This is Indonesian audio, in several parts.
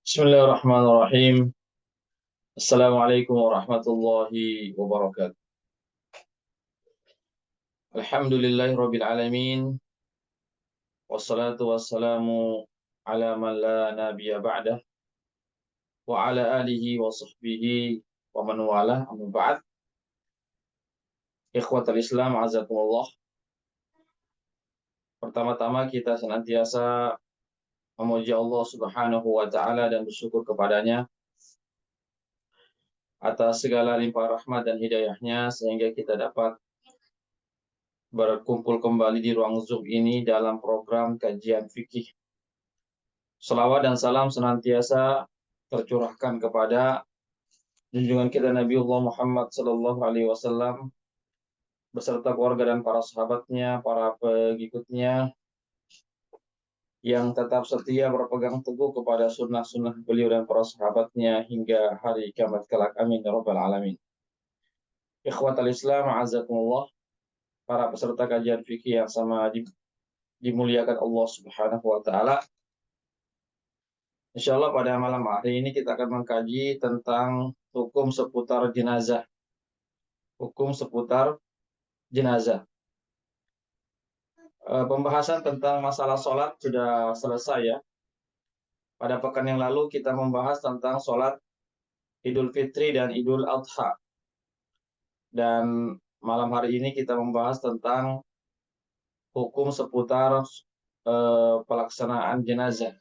Bismillahirrahmanirrahim. Assalamualaikum warahmatullahi wabarakatuh. Alhamdulillahirabbil alamin. Wassalatu wassalamu ala man la nabiyya ba'dah wa ala alihi wa sahbihi wa man walah. Amma ba'd. Ikhwatal Islam azakumullah. Pertama-tama kita senantiasa memuji Allah Subhanahu wa taala dan bersyukur kepadanya atas segala limpah rahmat dan hidayahnya sehingga kita dapat berkumpul kembali di ruang Zoom ini dalam program kajian fikih. Salawat dan salam senantiasa tercurahkan kepada junjungan kita Nabiullah Muhammad Sallallahu Alaihi Wasallam beserta keluarga dan para sahabatnya, para pengikutnya yang tetap setia berpegang teguh kepada sunnah-sunnah beliau dan para sahabatnya hingga hari kiamat kelak. Amin ya rabbal alamin. Ikhwatal Islam, azakumullah, para peserta kajian fikih yang sama dimuliakan Allah Subhanahu wa taala. Insyaallah pada malam hari ini kita akan mengkaji tentang hukum seputar jenazah. Hukum seputar jenazah. Pembahasan tentang masalah sholat sudah selesai ya. Pada pekan yang lalu kita membahas tentang sholat Idul Fitri dan Idul Adha. Dan malam hari ini kita membahas tentang hukum seputar pelaksanaan jenazah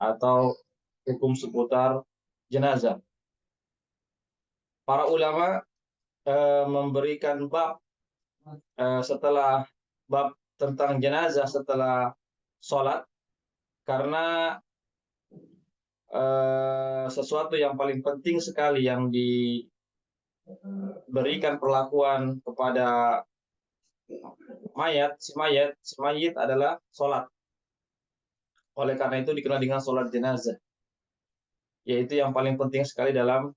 atau hukum seputar jenazah. Para ulama memberikan bab setelah bab tentang jenazah setelah sholat karena sesuatu yang paling penting sekali yang diberikan perlakuan kepada si mayit adalah sholat. Oleh karena itu dikenal dengan sholat jenazah, yaitu yang paling penting sekali dalam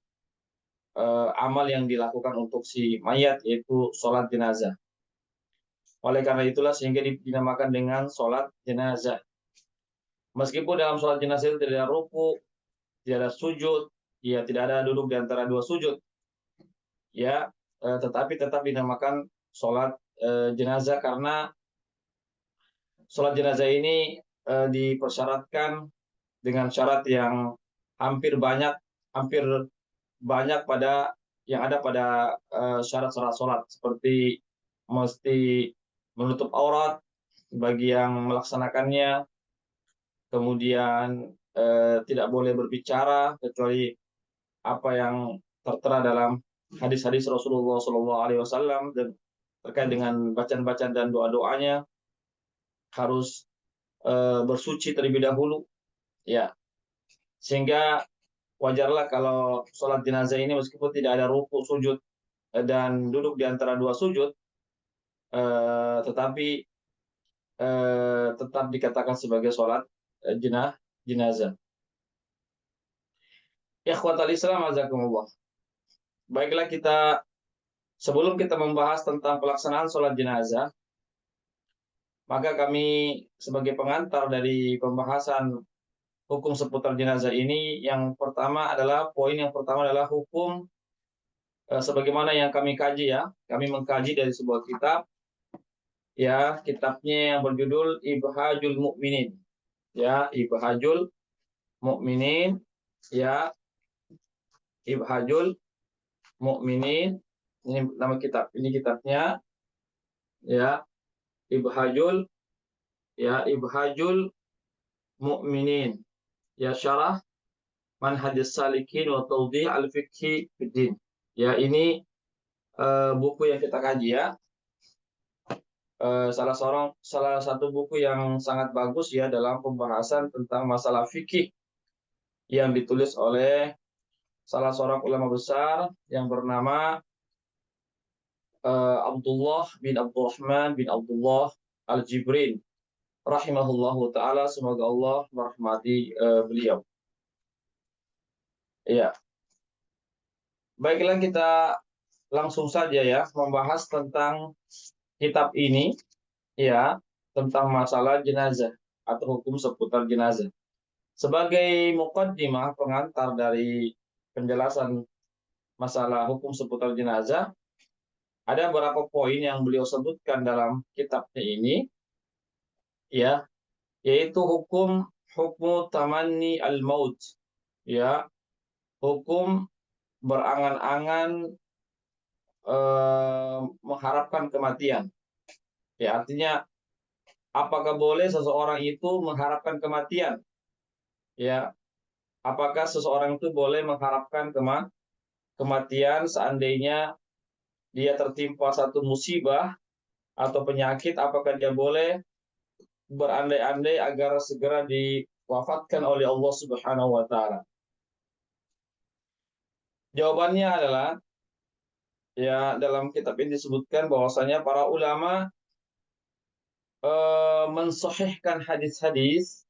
amal yang dilakukan untuk si mayat, yaitu sholat jenazah. Oleh karena itulah sehingga dinamakan dengan sholat jenazah. Meskipun dalam sholat jenazah itu tidak ada ruku, tidak ada sujud, ya tidak ada duduk di antara dua sujud, ya, tetapi tetap dinamakan sholat jenazah karena sholat jenazah ini dipersyaratkan dengan syarat yang hampir banyak pada yang ada pada syarat-syarat sholat, seperti mesti menutup aurat bagi yang melaksanakannya, kemudian tidak boleh berbicara kecuali apa yang tertera dalam hadis-hadis Rasulullah SAW dan terkait dengan bacaan-bacaan dan doa-doanya harus bersuci terlebih dahulu, ya, sehingga wajarlah kalau sholat jenazah ini meskipun tidak ada ruku, sujud dan duduk di antara dua sujud, tetapi tetap dikatakan sebagai sholat jenazah. Ikhwatal Islam azakumullah. Baiklah, sebelum kita membahas tentang pelaksanaan sholat jenazah, maka kami sebagai pengantar dari pembahasan hukum seputar jenazah ini, poin yang pertama adalah hukum sebagaimana yang kami kaji ya. Kami mengkaji dari sebuah kitab, ya, kitabnya yang berjudul Ibhajul Mu'minin. Ya, Ibhajul Mu'minin, ya, Ibhajul Mu'minin. Ini nama kitab, ini kitabnya, ya, Ibhajul Mu'minin, ya, syarah Manhajus Salikin wa Tawdih al-Fiqhi Fiddin. Ya, ini buku yang kita kaji ya. Salah satu buku yang sangat bagus ya dalam pembahasan tentang masalah fikih yang ditulis oleh salah seorang ulama besar yang bernama Abdullah bin Abdurrahman bin Abdullah Al-Jibrin rahimahullahu taala, semoga Allah merahmati beliau. Ya. Baiklah, kita langsung saja ya membahas tentang kitab ini, ya, tentang masalah jenazah atau hukum seputar jenazah. Sebagai muqaddimah, pengantar dari penjelasan masalah hukum seputar jenazah, ada beberapa poin yang beliau sebutkan dalam kitabnya ini, ya, yaitu hukum tamanni al-maut, ya, hukum berangan-angan mengharapkan kematian. Ya, artinya apakah boleh seseorang itu mengharapkan kematian? Ya, apakah seseorang itu boleh mengharapkan kematian seandainya dia tertimpa satu musibah atau penyakit, apakah dia boleh berandai-andai agar segera diwafatkan oleh Allah Subhanahu wa taala? Jawabannya adalah, ya, dalam kitab ini disebutkan bahwasanya para ulama mensahihkan hadis-hadis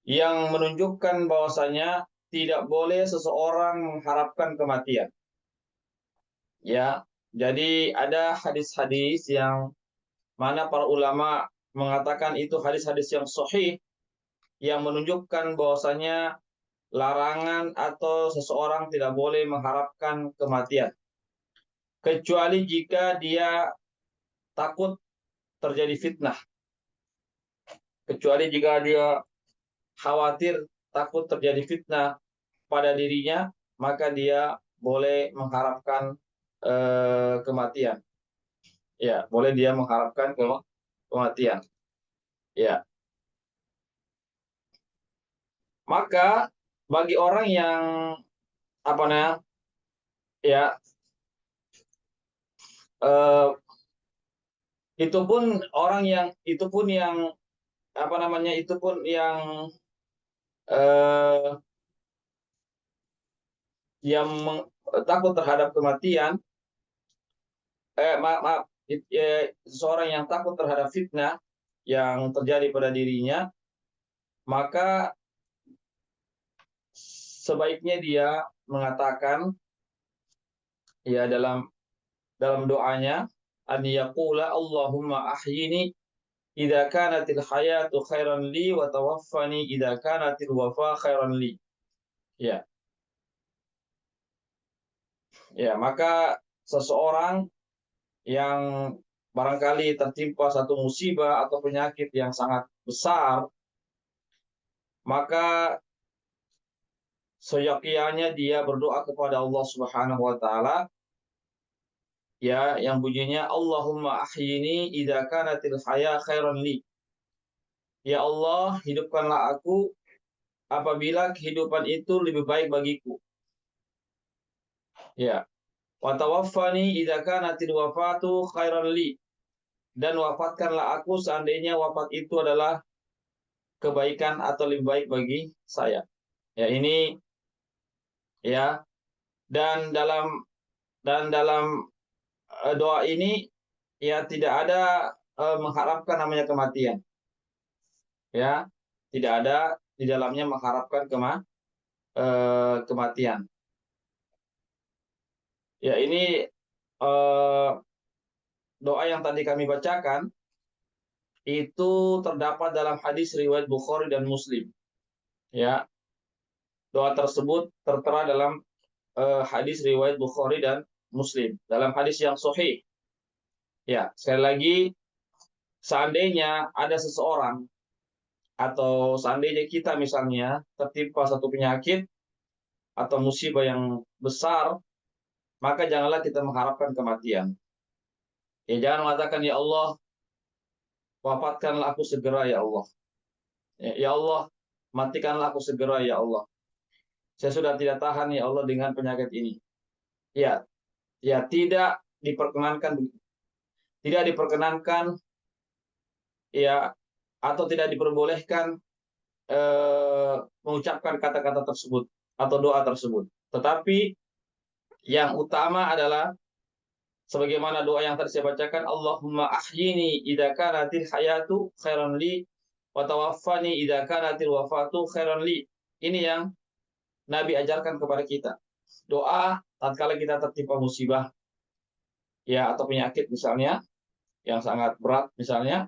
yang menunjukkan bahwasanya tidak boleh seseorang mengharapkan kematian. Ya, jadi ada hadis-hadis yang mana para ulama mengatakan itu hadis-hadis yang sahih yang menunjukkan bahwasanya larangan atau seseorang tidak boleh mengharapkan kematian kecuali jika dia takut terjadi fitnah, kecuali jika dia khawatir takut terjadi fitnah pada dirinya, maka dia boleh mengharapkan kematian. Ya, boleh dia mengharapkan kematian. Ya, maka bagi orang yang apa namanya, ya, eh, itu pun orang yang itu pun yang apa namanya itu pun yang eh, takut terhadap kematian, maaf, seseorang yang takut terhadap fitnah yang terjadi pada dirinya, maka sebaiknya dia mengatakan, ya, dalam doanya, an yaqula Allahumma ahyini idza kanatil hayatu khairan li wa tawaffani idza kanatil wafa khairan li. Ya. Ya, maka seseorang yang barangkali tertimpa satu musibah atau penyakit yang sangat besar, maka seyogyanya dia berdoa kepada Allah Subhanahu wa taala, ya, yang bunyinya Allahumma ahyini idza kanatil haya khairan li. Ya Allah, hidupkanlah aku apabila kehidupan itu lebih baik bagiku. Ya. Wa tawaffani idza kanatil wafatu khairan li. Dan wafatkanlah aku seandainya wafat itu adalah kebaikan atau lebih baik bagi saya. Ya, ini, ya, dan dalam doa ini, ya, tidak ada mengharapkan namanya kematian. Ya, tidak ada di dalamnya mengharapkan kematian. Ya, ini doa yang tadi kami bacakan itu terdapat dalam hadis riwayat Bukhari dan Muslim. Ya, doa tersebut tertera dalam hadis riwayat Bukhari dan Muslim dalam hadis yang sahih. Ya, sekali lagi, seandainya ada seseorang atau seandainya kita misalnya tertimpa satu penyakit atau musibah yang besar, maka janganlah kita mengharapkan kematian. Ya, jangan mengatakan, ya Allah, wafatkanlah aku segera, ya Allah. Ya Allah, matikanlah aku segera, ya Allah. Saya sudah tidak tahan, ya Allah, dengan penyakit ini. Ya, ya, tidak diperkenankan, ya, atau tidak diperbolehkan mengucapkan kata-kata tersebut atau doa tersebut. Tetapi yang utama adalah sebagaimana doa yang tadi saya bacakan, Allahumma ahyini idza kanatil hayatu khairan li wa tawaffani idza kanatil wafatu khairan li. Ini yang Nabi ajarkan kepada kita. Doa tatkala kita tertimpa musibah, ya, atau penyakit misalnya yang sangat berat misalnya,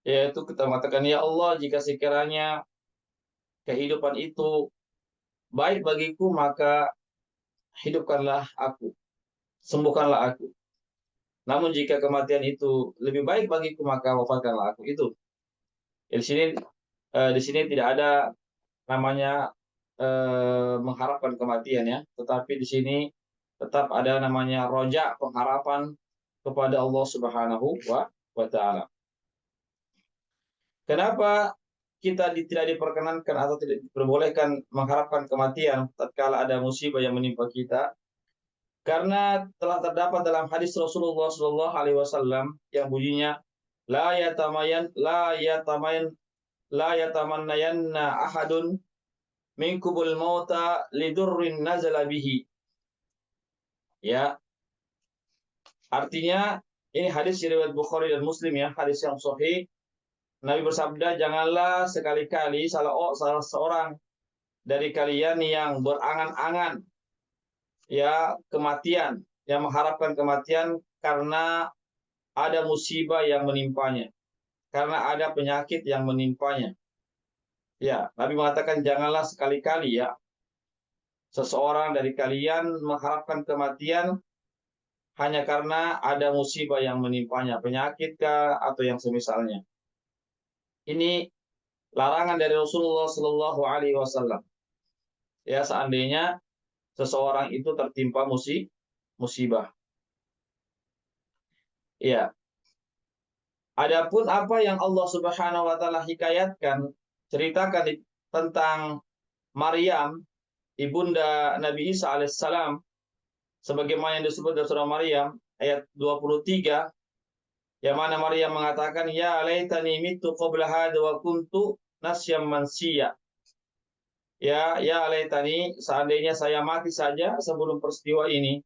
yaitu kita mengatakan, ya Allah, jika sekiranya kehidupan itu baik bagiku, maka hidupkanlah aku, sembuhkanlah aku. Namun jika kematian itu lebih baik bagiku, maka wafatkanlah aku. Itu. Di sini tidak ada namanya mengharapkan kematian ya, tetapi di sini tetap ada namanya roja, pengharapan kepada Allah Subhanahu wa taala. Kenapa kita tidak diperkenankan atau tidak diperbolehkan mengharapkan kematian tatkala ada musibah yang menimpa kita? Karena telah terdapat dalam hadis Rasulullah Shallallahu Alaihi Wasallam yang bunyinya la yatamannayanna ahadun minkubul mauta lidurrin nazala bihi. Ya, artinya ini hadis riwayat Bukhari dan Muslim ya, hadis yang sahih. Nabi bersabda, janganlah sekali-kali salah seorang dari kalian yang berangan-angan ya kematian, yang mengharapkan kematian karena ada musibah yang menimpanya, karena ada penyakit yang menimpanya. Ya, Nabi mengatakan janganlah sekali-kali ya seseorang dari kalian mengharapkan kematian hanya karena ada musibah yang menimpanya, penyakit kah atau yang semisalnya. Ini larangan dari Rasulullah Shallallahu Alaihi Wasallam. Ya, seandainya seseorang itu tertimpa musibah. Ya, adapun apa yang Allah Subhanahu Wa Taala hikayatkan, ceritakan tentang Maryam, ibunda Nabi Isa alaihissalam, sebagaimana yang disebut dalam surah Maryam ayat 23, yang mana Maryam mengatakan, ya laitani mitu qabla hadza wa kuntu nasyam mansiya. Ya laitani, seandainya saya mati saja sebelum peristiwa ini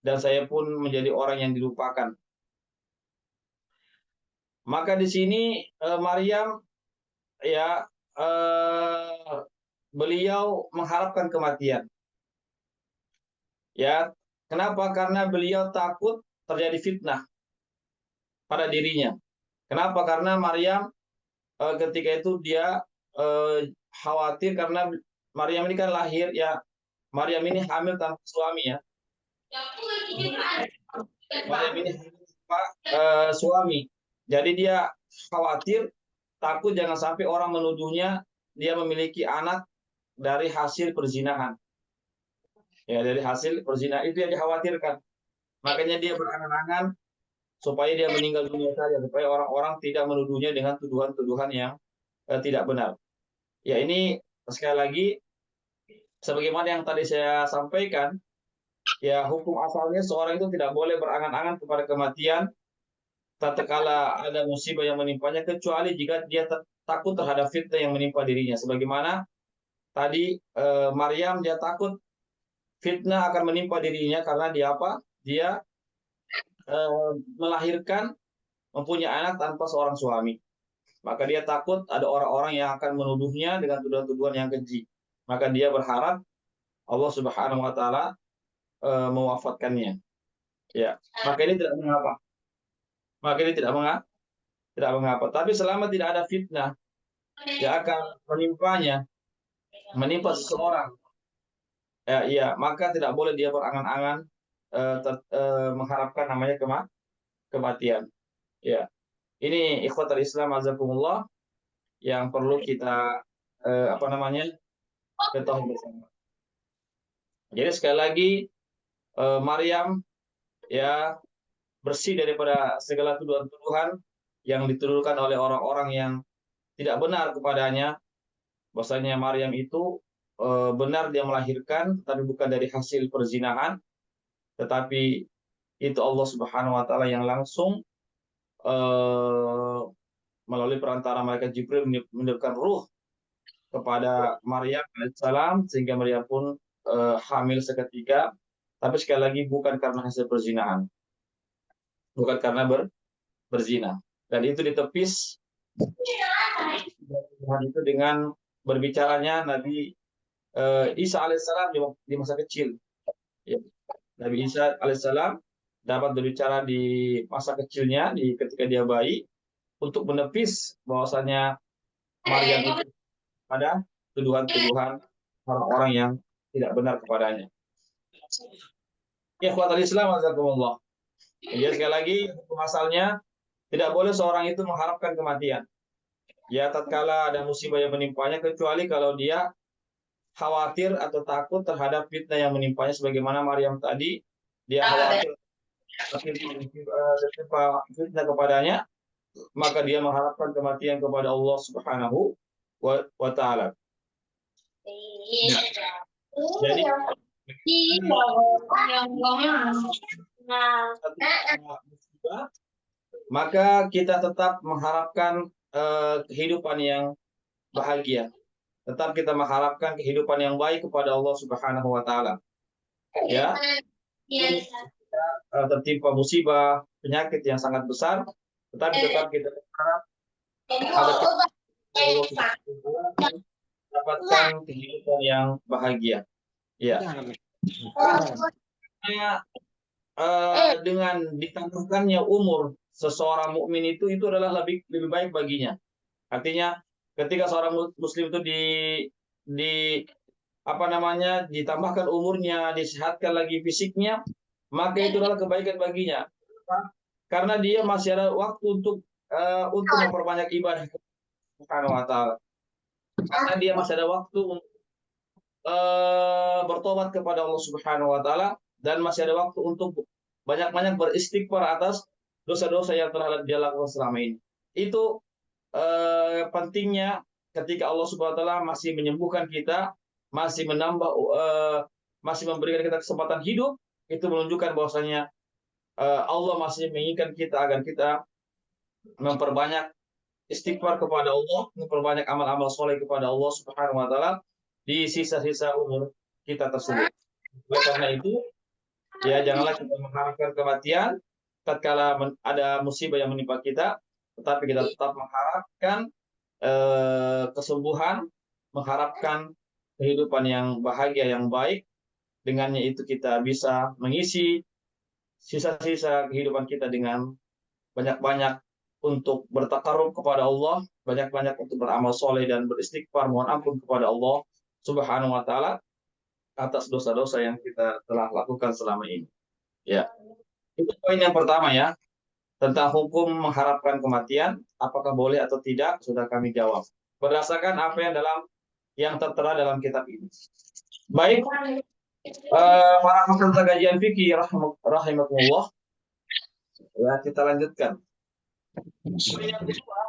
dan saya pun menjadi orang yang dilupakan. Maka di sini Maryam ya beliau mengharapkan kematian. Ya, kenapa? Karena beliau takut terjadi fitnah pada dirinya. Kenapa? Karena Maryam ketika itu dia khawatir karena Maryam ini kan lahir ya, Maryam ini hamil tanpa suami ya. Maryam ini hamil tanpa suami. Jadi dia khawatir, takut jangan sampai orang menuduhnya dia memiliki anak dari hasil perzinahan. Ya, dari hasil perzinahan itu yang dikhawatirkan. Makanya dia berangan-angan supaya dia meninggal dunia saja, supaya orang-orang tidak menuduhnya dengan tuduhan-tuduhan yang tidak benar. Ya, ini sekali lagi sebagaimana yang tadi saya sampaikan, ya hukum asalnya seorang itu tidak boleh berangan-angan kepada kematian tatkala ada musibah yang menimpanya, kecuali jika dia takut terhadap fitnah yang menimpa dirinya. Sebagaimana tadi Maryam, dia takut fitnah akan menimpa dirinya karena dia apa? Dia melahirkan, mempunyai anak tanpa seorang suami. Maka dia takut ada orang-orang yang akan menuduhnya dengan tuduhan-tuduhan yang keji. Maka dia berharap Allah Subhanahu wa taala mewafatkannya. Ya, maka ini tidak mengapa. Maka ini tidak mengapa. Tapi selama tidak ada fitnah yang akan menimpa seseorang, ya, maka tidak boleh dia berangan-angan mengharapkan namanya kematian. Ya, ini ikhwatul Islam azakumullah yang perlu kita ketahui bersama. Jadi sekali lagi Maryam ya bersih daripada segala tuduhan-tuduhan yang dituduhkan oleh orang-orang yang tidak benar kepadanya. Bahwasanya Maryam itu benar dia melahirkan, tapi bukan dari hasil perzinahan, tetapi itu Allah Subhanahu Wa Taala yang langsung melalui perantara malaikat Jibril meniupkan ruh kepada Maryam alaihissalam sehingga Maryam pun hamil seketika, tapi sekali lagi bukan karena hasil perzinahan, bukan karena berzina. Dan itu ditepis itu dengan berbicaranya Nabi Isa alaihissalam di masa kecil. Ya. Nabi Isa alaihissalam dapat berbicara di masa kecilnya, ketika dia bayi, untuk menepis bahwasanya Maryam itu ada tuduhan-tuduhan orang-orang yang tidak benar kepadanya. Ikhwatal Islam, azakumullah. Jadi sekali lagi, masalahnya tidak boleh seorang itu mengharapkan kematian. Ya, tatkala ada musibah yang menimpanya, kecuali kalau dia khawatir atau takut terhadap fitnah yang menimpanya, sebagaimana Maryam tadi, dia khawatir tertimpa fitnah kepadanya, maka dia mengharapkan kematian kepada Allah Subhanahu wa Ta'ala. Jadi maka kita tetap mengharapkan kehidupan yang bahagia. Tetap kita mengharapkan kehidupan yang baik kepada Allah Subhanahu wa Ta'ala. Ya. Tertimpa musibah, penyakit yang sangat besar, tetapi tetap kita berharap mendapatkan kehidupan yang bahagia. Ya. Dengan ditambahkannya umur seseorang mukmin itu adalah lebih baik baginya. Artinya ketika seorang muslim itu ditambahkan umurnya, disehatkan lagi fisiknya, maka itu adalah kebaikan baginya. Karena dia masih ada waktu untuk memperbanyak ibadah Subhanahu wa Ta'ala. Karena dia masih ada waktu untuk bertobat kepada Allah Subhanahu wa Ta'ala, dan masih ada waktu untuk banyak-banyak beristighfar atas dosa-dosa yang telah dia lakukan selama ini. Itu pentingnya ketika Allah Subhanahu wa Ta'ala masih menyembuhkan kita, masih menambah, masih memberikan kita kesempatan hidup, itu menunjukkan bahwasanya Allah masih menginginkan kita agar kita memperbanyak istighfar kepada Allah, memperbanyak amal-amal soleh kepada Allah Subhanahu wa Ta'ala di sisa-sisa umur kita tersebut. Oleh karena itu, ya janganlah kita mengharapkan kematian tatkala ada musibah yang menimpa kita, tetapi kita tetap mengharapkan kesembuhan, mengharapkan kehidupan yang bahagia, yang baik. Dengannya itu kita bisa mengisi sisa-sisa kehidupan kita dengan banyak-banyak untuk bertakarub kepada Allah, banyak-banyak untuk beramal soleh dan beristighfar, mohon ampun kepada Allah Subhanahu wa Ta'ala atas dosa-dosa yang kita telah lakukan selama ini. Ya, itu poin yang pertama ya, tentang hukum mengharapkan kematian, apakah boleh atau tidak, sudah kami jawab berdasarkan apa yang tertera dalam kitab ini. Baik, para peserta kajian fikih rahimakumullah, ya kita lanjutkan. Poin yang kedua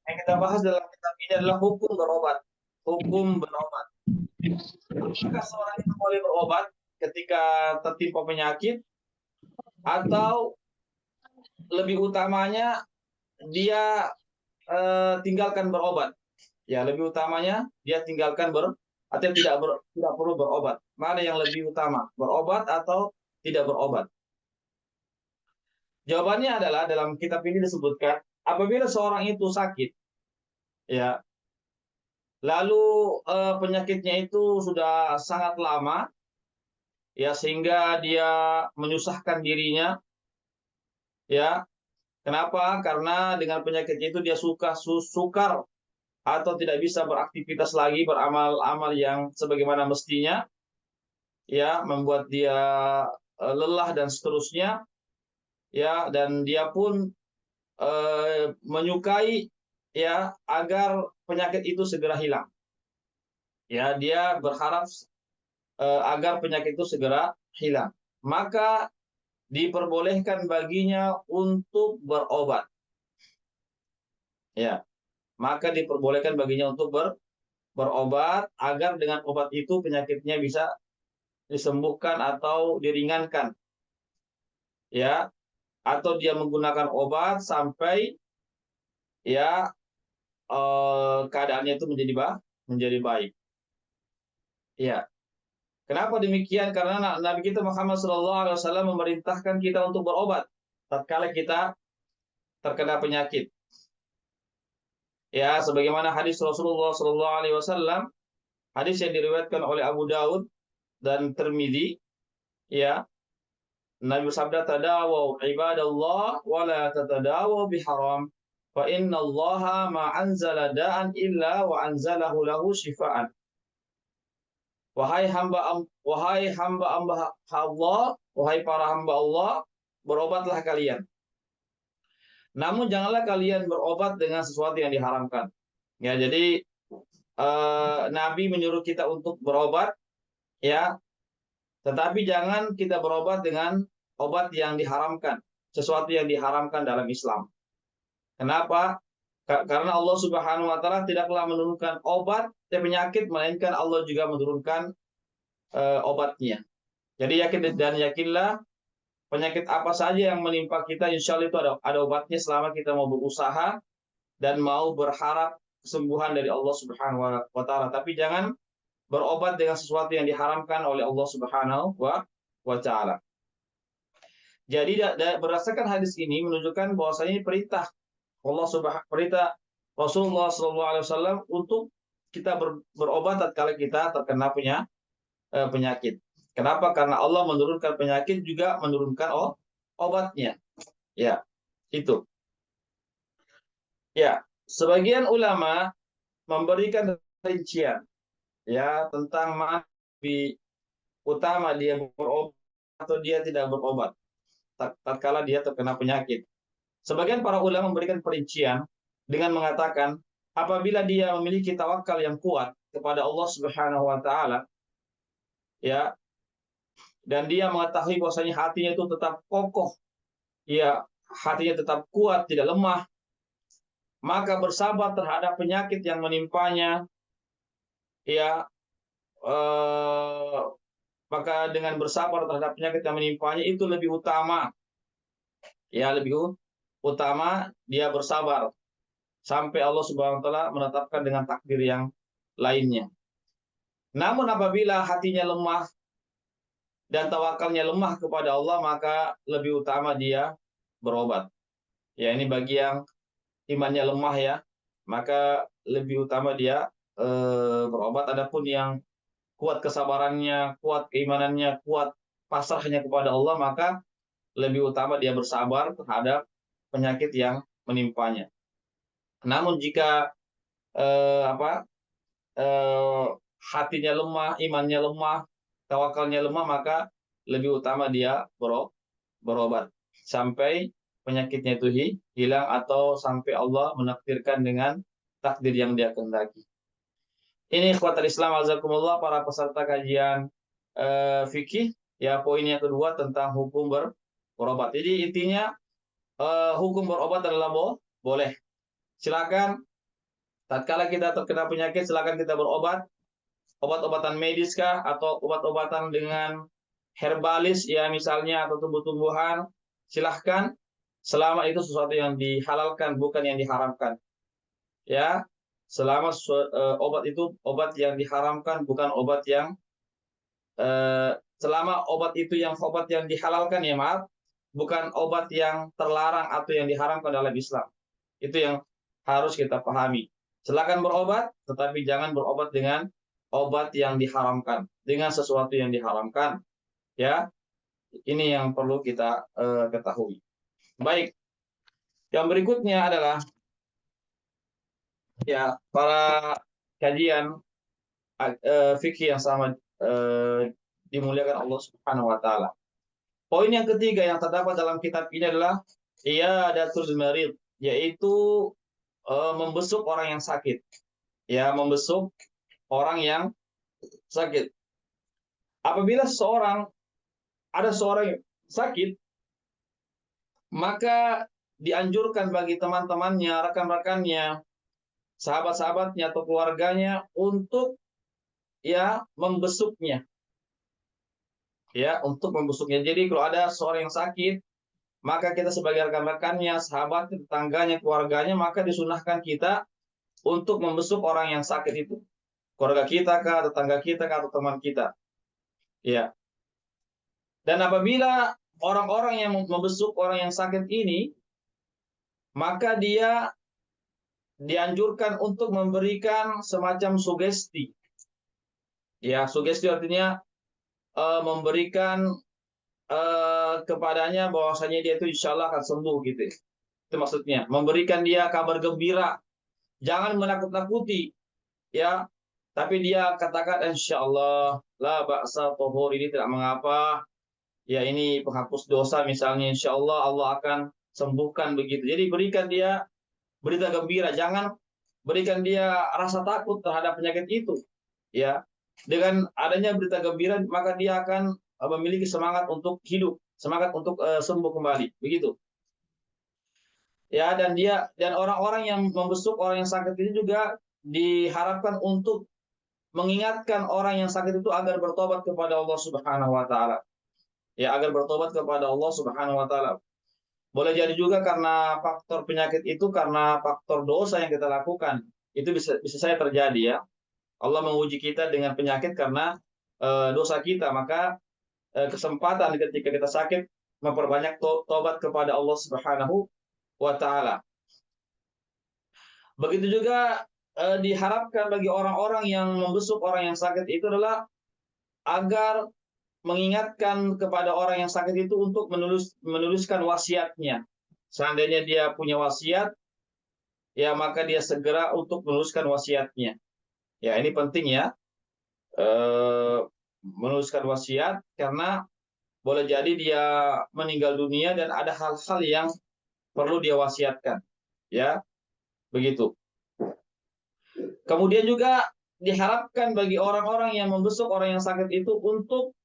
yang kita bahas dalam kitab ini adalah hukum berobat. Hukum berobat. Apakah seorang itu boleh berobat ketika tertimpa penyakit, atau lebih utamanya dia tinggalkan berobat? Ya, lebih utamanya dia tinggalkan atau tidak perlu berobat. Mana yang lebih utama, berobat atau tidak berobat? Jawabannya adalah dalam kitab ini disebutkan, apabila seorang itu sakit, ya, lalu penyakitnya itu sudah sangat lama, ya, sehingga dia menyusahkan dirinya, ya. Kenapa? Karena dengan penyakitnya itu dia sukar atau tidak bisa beraktivitas lagi, beramal-amal yang sebagaimana mestinya, ya, membuat dia lelah dan seterusnya, ya, dan dia pun menyukai, ya, agar penyakit itu segera hilang. Ya, dia berharap agar penyakit itu segera hilang. Maka diperbolehkan baginya untuk berobat. Ya, maka diperbolehkan baginya untuk berobat agar dengan obat itu penyakitnya bisa disembuhkan atau diringankan. Ya, atau dia menggunakan obat sampai, ya, keadaannya itu menjadi baik. Ya. Kenapa demikian? Karena Nabi kita Muhammad SAW memerintahkan kita untuk berobat tatkala kita terkena penyakit. Ya, sebagaimana hadis Rasulullah SAW, hadis yang diriwayatkan oleh Abu Daud dan Tirmidzi, ya, Nabi bersabda, "Tadawaw ibadallah wa la tatadawaw biharam, fa inna Allaha ma anzala da'an illa wa anzalahu lahu shifaan." wahai hamba Allah, wahai para hamba Allah, berobatlah kalian. Namun janganlah kalian berobat dengan sesuatu yang diharamkan. Ya, jadi Nabi menyuruh kita untuk berobat, ya, tetapi jangan kita berobat dengan obat yang diharamkan, sesuatu yang diharamkan dalam Islam. Kenapa? Karena Allah Subhanahu wa taala tidaklah menurunkan obat penyakit, melainkan Allah juga menurunkan obatnya. Jadi yakinlah penyakit apa saja yang menimpa kita, insya Allah itu ada obatnya selama kita mau berusaha dan mau berharap kesembuhan dari Allah Subhanahu wa taala. Tapi jangan berobat dengan sesuatu yang diharamkan oleh Allah Subhanahu wa taala. Jadi berdasarkan hadis ini menunjukkan bahwasanya ini perintah perintah Rasulullah SAW untuk kita berobat tatkala kita terkena penyakit. Kenapa? Karena Allah menurunkan penyakit juga menurunkan obatnya. Ya, itu. Ya, sebagian ulama memberikan rincian ya tentang mana lebih utama dia berobat atau dia tidak berobat tatkala dia terkena penyakit. Sebagian para ulama memberikan perincian dengan mengatakan apabila dia memiliki tawakal yang kuat kepada Allah Subhanahu wa taala, ya, dan dia mengetahui bahwasanya hatinya itu tetap kokoh, ya, hatinya tetap kuat, tidak lemah, maka bersabar terhadap penyakit yang menimpanya, ya, maka dengan bersabar terhadap penyakit yang menimpanya itu lebih utama, ya, lebih utama dia bersabar sampai Allah Subhanahu wa taala menetapkan dengan takdir yang lainnya. Namun apabila hatinya lemah dan tawakalnya lemah kepada Allah, maka lebih utama dia berobat. Ya, ini bagi yang imannya lemah, ya, maka lebih utama dia berobat. Adapun yang kuat kesabarannya, kuat keimanannya, kuat pasrahnya kepada Allah, maka lebih utama dia bersabar terhadap penyakit yang menimpanya. Namun jika hatinya lemah, imannya lemah, tawakalnya lemah, maka lebih utama dia berobat sampai penyakitnya itu hilang atau sampai Allah menakdirkan dengan takdir yang dia kehendaki. Ini ikhwatal Islam azakumullah, para peserta kajian fikih, ya, poin yang kedua tentang hukum berobat. Jadi intinya hukum berobat adalah boleh. Silakan tatkala kita terkena penyakit, silakan kita berobat. Obat-obatan medis kah atau obat-obatan dengan herbalis, ya, misalnya, atau tumbuh-tumbuhan, silahkan selama itu sesuatu yang dihalalkan bukan yang diharamkan, ya, selama obat itu obat yang diharamkan bukan obat yang selama obat yang dihalalkan, ya, maaf, bukan obat yang terlarang atau yang diharamkan dalam Islam. Itu yang harus kita pahami. Silakan berobat, tetapi jangan berobat dengan obat yang diharamkan, dengan sesuatu yang diharamkan, ya. Ini yang perlu kita ketahui. Baik, yang berikutnya adalah, ya, para kajian fikih yang sama dimuliakan Allah Subhanahu wa taala. Poin yang ketiga yang terdapat dalam kitab ini adalah iyadatul marid, yaitu membesuk orang yang sakit. Ya, membesuk orang yang sakit. Apabila ada seorang yang sakit, maka dianjurkan bagi teman-temannya, rekan-rekannya, sahabat-sahabatnya atau keluarganya untuk, ya, membesuknya. Ya, untuk membesuknya. Jadi kalau ada seorang yang sakit, maka kita sebagai rekan-rekannya, sahabat, tetangganya, keluarganya, maka disunahkan kita untuk membesuk orang yang sakit itu. Keluarga kita kah, tetangga kita kah, atau teman kita. Ya. Dan apabila orang-orang yang membesuk orang yang sakit ini, maka dia dianjurkan untuk memberikan semacam sugesti. Ya, sugesti artinya memberikan kepadanya bahwasanya dia itu insya Allah akan sembuh, gitu. Itu maksudnya, memberikan dia kabar gembira. Jangan menakut-nakuti, ya. tapi dia katakan insyaallah la ba'sa tuhur, ini tidak mengapa. Ya ini penghapus dosa misalnya, insyaallah Allah akan sembuhkan begitu. Jadi berikan dia berita gembira, jangan berikan dia rasa takut terhadap penyakit itu. Ya, dengan adanya berita gembira maka dia akan memiliki semangat untuk hidup, semangat untuk sembuh kembali, begitu. Ya, dan orang-orang yang membesuk orang yang sakit ini juga diharapkan untuk mengingatkan orang yang sakit itu agar bertobat kepada Allah Subhanahu wa taala. Ya, agar bertobat kepada Allah Subhanahu wa taala. Boleh jadi juga karena faktor penyakit itu karena faktor dosa yang kita lakukan. Itu bisa bisa saya terjadi ya. Allah menguji kita dengan penyakit karena dosa kita, maka kesempatan ketika kita sakit memperbanyak tobat kepada Allah Subhanahu wa taala. Begitu juga diharapkan bagi orang-orang yang membesuk orang yang sakit itu adalah agar mengingatkan kepada orang yang sakit itu untuk menuliskan wasiatnya. Seandainya dia punya wasiat, ya maka dia segera untuk menuliskan wasiatnya. Ya ini penting ya, menuliskan wasiat karena boleh jadi dia meninggal dunia dan ada hal-hal yang perlu dia wasiatkan. Ya, begitu. Kemudian juga diharapkan bagi orang-orang yang membesuk orang yang sakit itu untuk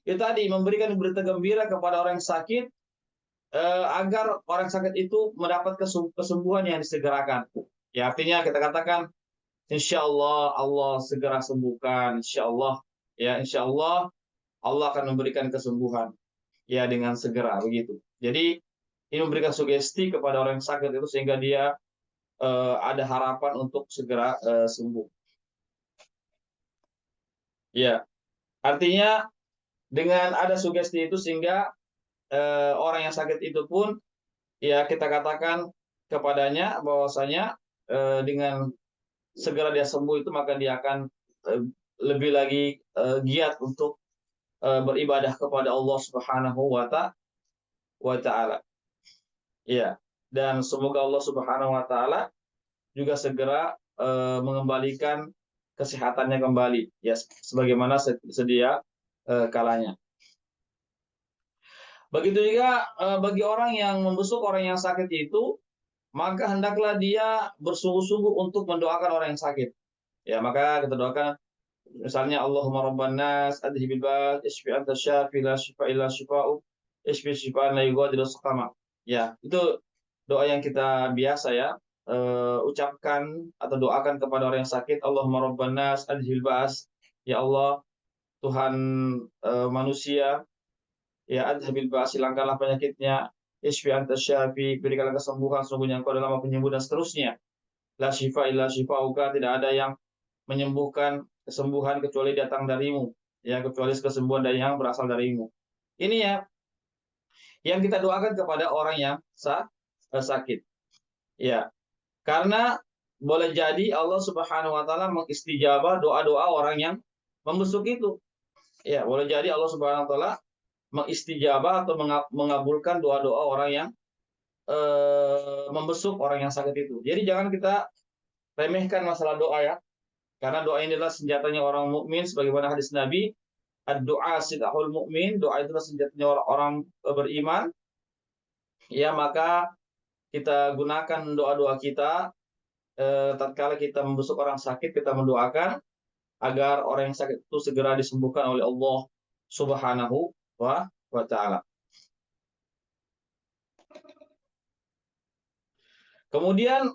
itu tadi memberikan berita gembira kepada orang yang sakit agar orang sakit itu mendapat kesembuhan yang disegerakan. Ya artinya kita katakan insya Allah Allah segera sembuhkan, insya Allah ya insya Allah Allah akan memberikan kesembuhan ya dengan segera begitu. Jadi ini memberikan sugesti kepada orang yang sakit itu sehingga dia ada harapan untuk segera sembuh. Ya, artinya dengan ada sugesti itu sehingga orang yang sakit itu pun ya kita katakan kepadanya bahwasanya dengan segera dia sembuh itu maka dia akan lebih lagi giat untuk beribadah kepada Allah Subhanahu wa taala. Ya, dan semoga Allah Subhanahu wa taala juga segera mengembalikan kesehatannya kembali ya sebagaimana sedia kalanya. Begitu juga bagi orang yang membesuk orang yang sakit itu, maka hendaklah dia bersungguh-sungguh untuk mendoakan orang yang sakit. Ya, maka kita doakan misalnya Allahumma rabban nas adhibil ba'as isfi anta syafi la shifa illa shifa'u isfi shifaan la yughadiru saqama. Ya, itu doa yang kita biasa ya ucapkan atau doakan kepada orang yang sakit, Allahumma rabban nas adhibil ba'as. Ya Allah, Tuhan manusia, ya adhabil ba'as, hilangkanlah penyakitnya, isfi anta syafi, berikanlah kesembuhan, sungguhnya engkau adalah Maha penyembuh dan seterusnya. La syifa illa syifauka, tidak ada yang menyembuhkan kesembuhan kecuali datang darimu, ya kecuali kesembuhan dari yang berasal darimu. Ini ya yang kita doakan kepada orang yang sakit. Ya, karena boleh jadi Allah Subhanahu wa taala mengistijabah doa-doa orang yang membesuk itu. Ya, boleh jadi Allah Subhanahu wa taala mengistijabah atau mengabulkan doa-doa orang yang membesuk orang yang sakit itu. Jadi jangan kita remehkan masalah doa ya. Karena doa ini adalah senjatanya orang mukmin sebagaimana hadis Nabi, ad-du'a silahul mukmin, doa itu adalah senjatanya orang beriman. Ya, maka kita gunakan doa-doa kita tatkala kita membesuk orang sakit, kita mendoakan agar orang yang sakit itu segera disembuhkan oleh Allah Subhanahu wa taala. Kemudian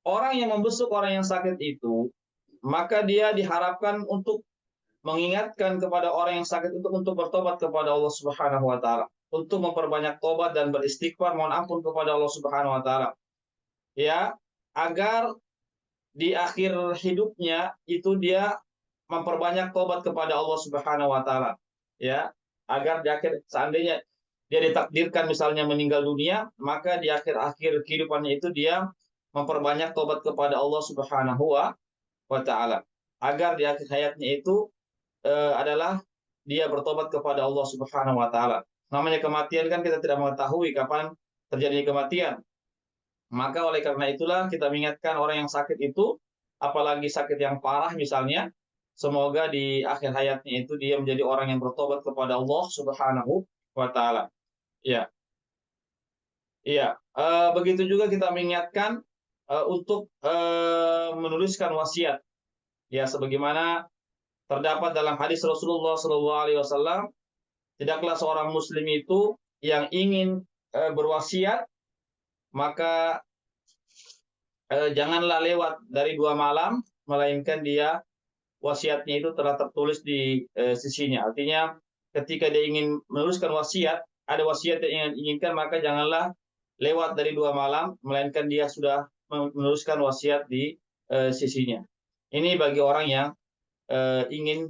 orang yang membesuk orang yang sakit itu, maka dia diharapkan untuk mengingatkan kepada orang yang sakit itu untuk bertobat kepada Allah Subhanahu wa taala, untuk memperbanyak tobat dan beristighfar mohon ampun kepada Allah Subhanahu wa taala. Ya, agar di akhir hidupnya itu dia memperbanyak tobat kepada Allah Subhanahu wa taala. Ya, agar di akhir seandainya dia ditakdirkan misalnya meninggal dunia, maka di akhir-akhir kehidupannya itu dia memperbanyak tobat kepada Allah Subhanahu wa taala. Agar di akhir hayatnya itu adalah dia bertobat kepada Allah Subhanahu wa taala. Namanya kematian kan kita tidak mengetahui kapan terjadi kematian. Maka oleh karena itulah kita mengingatkan orang yang sakit itu apalagi sakit yang parah misalnya, semoga di akhir hayatnya itu dia menjadi orang yang bertobat kepada Allah Subhanahu wa taala. Iya, iya. Begitu juga kita mengingatkan untuk menuliskan wasiat. Ya, sebagaimana terdapat dalam hadis Rasulullah SAW, tidaklah seorang muslim itu yang ingin berwasiat, maka janganlah lewat dari 2 malam, melainkan dia wasiatnya itu telah tertulis di sisinya. Artinya ketika dia ingin menuliskan wasiat, ada wasiat yang inginkan, maka janganlah lewat dari 2 malam, melainkan dia sudah menuliskan wasiat di sisinya. Ini bagi orang yang ingin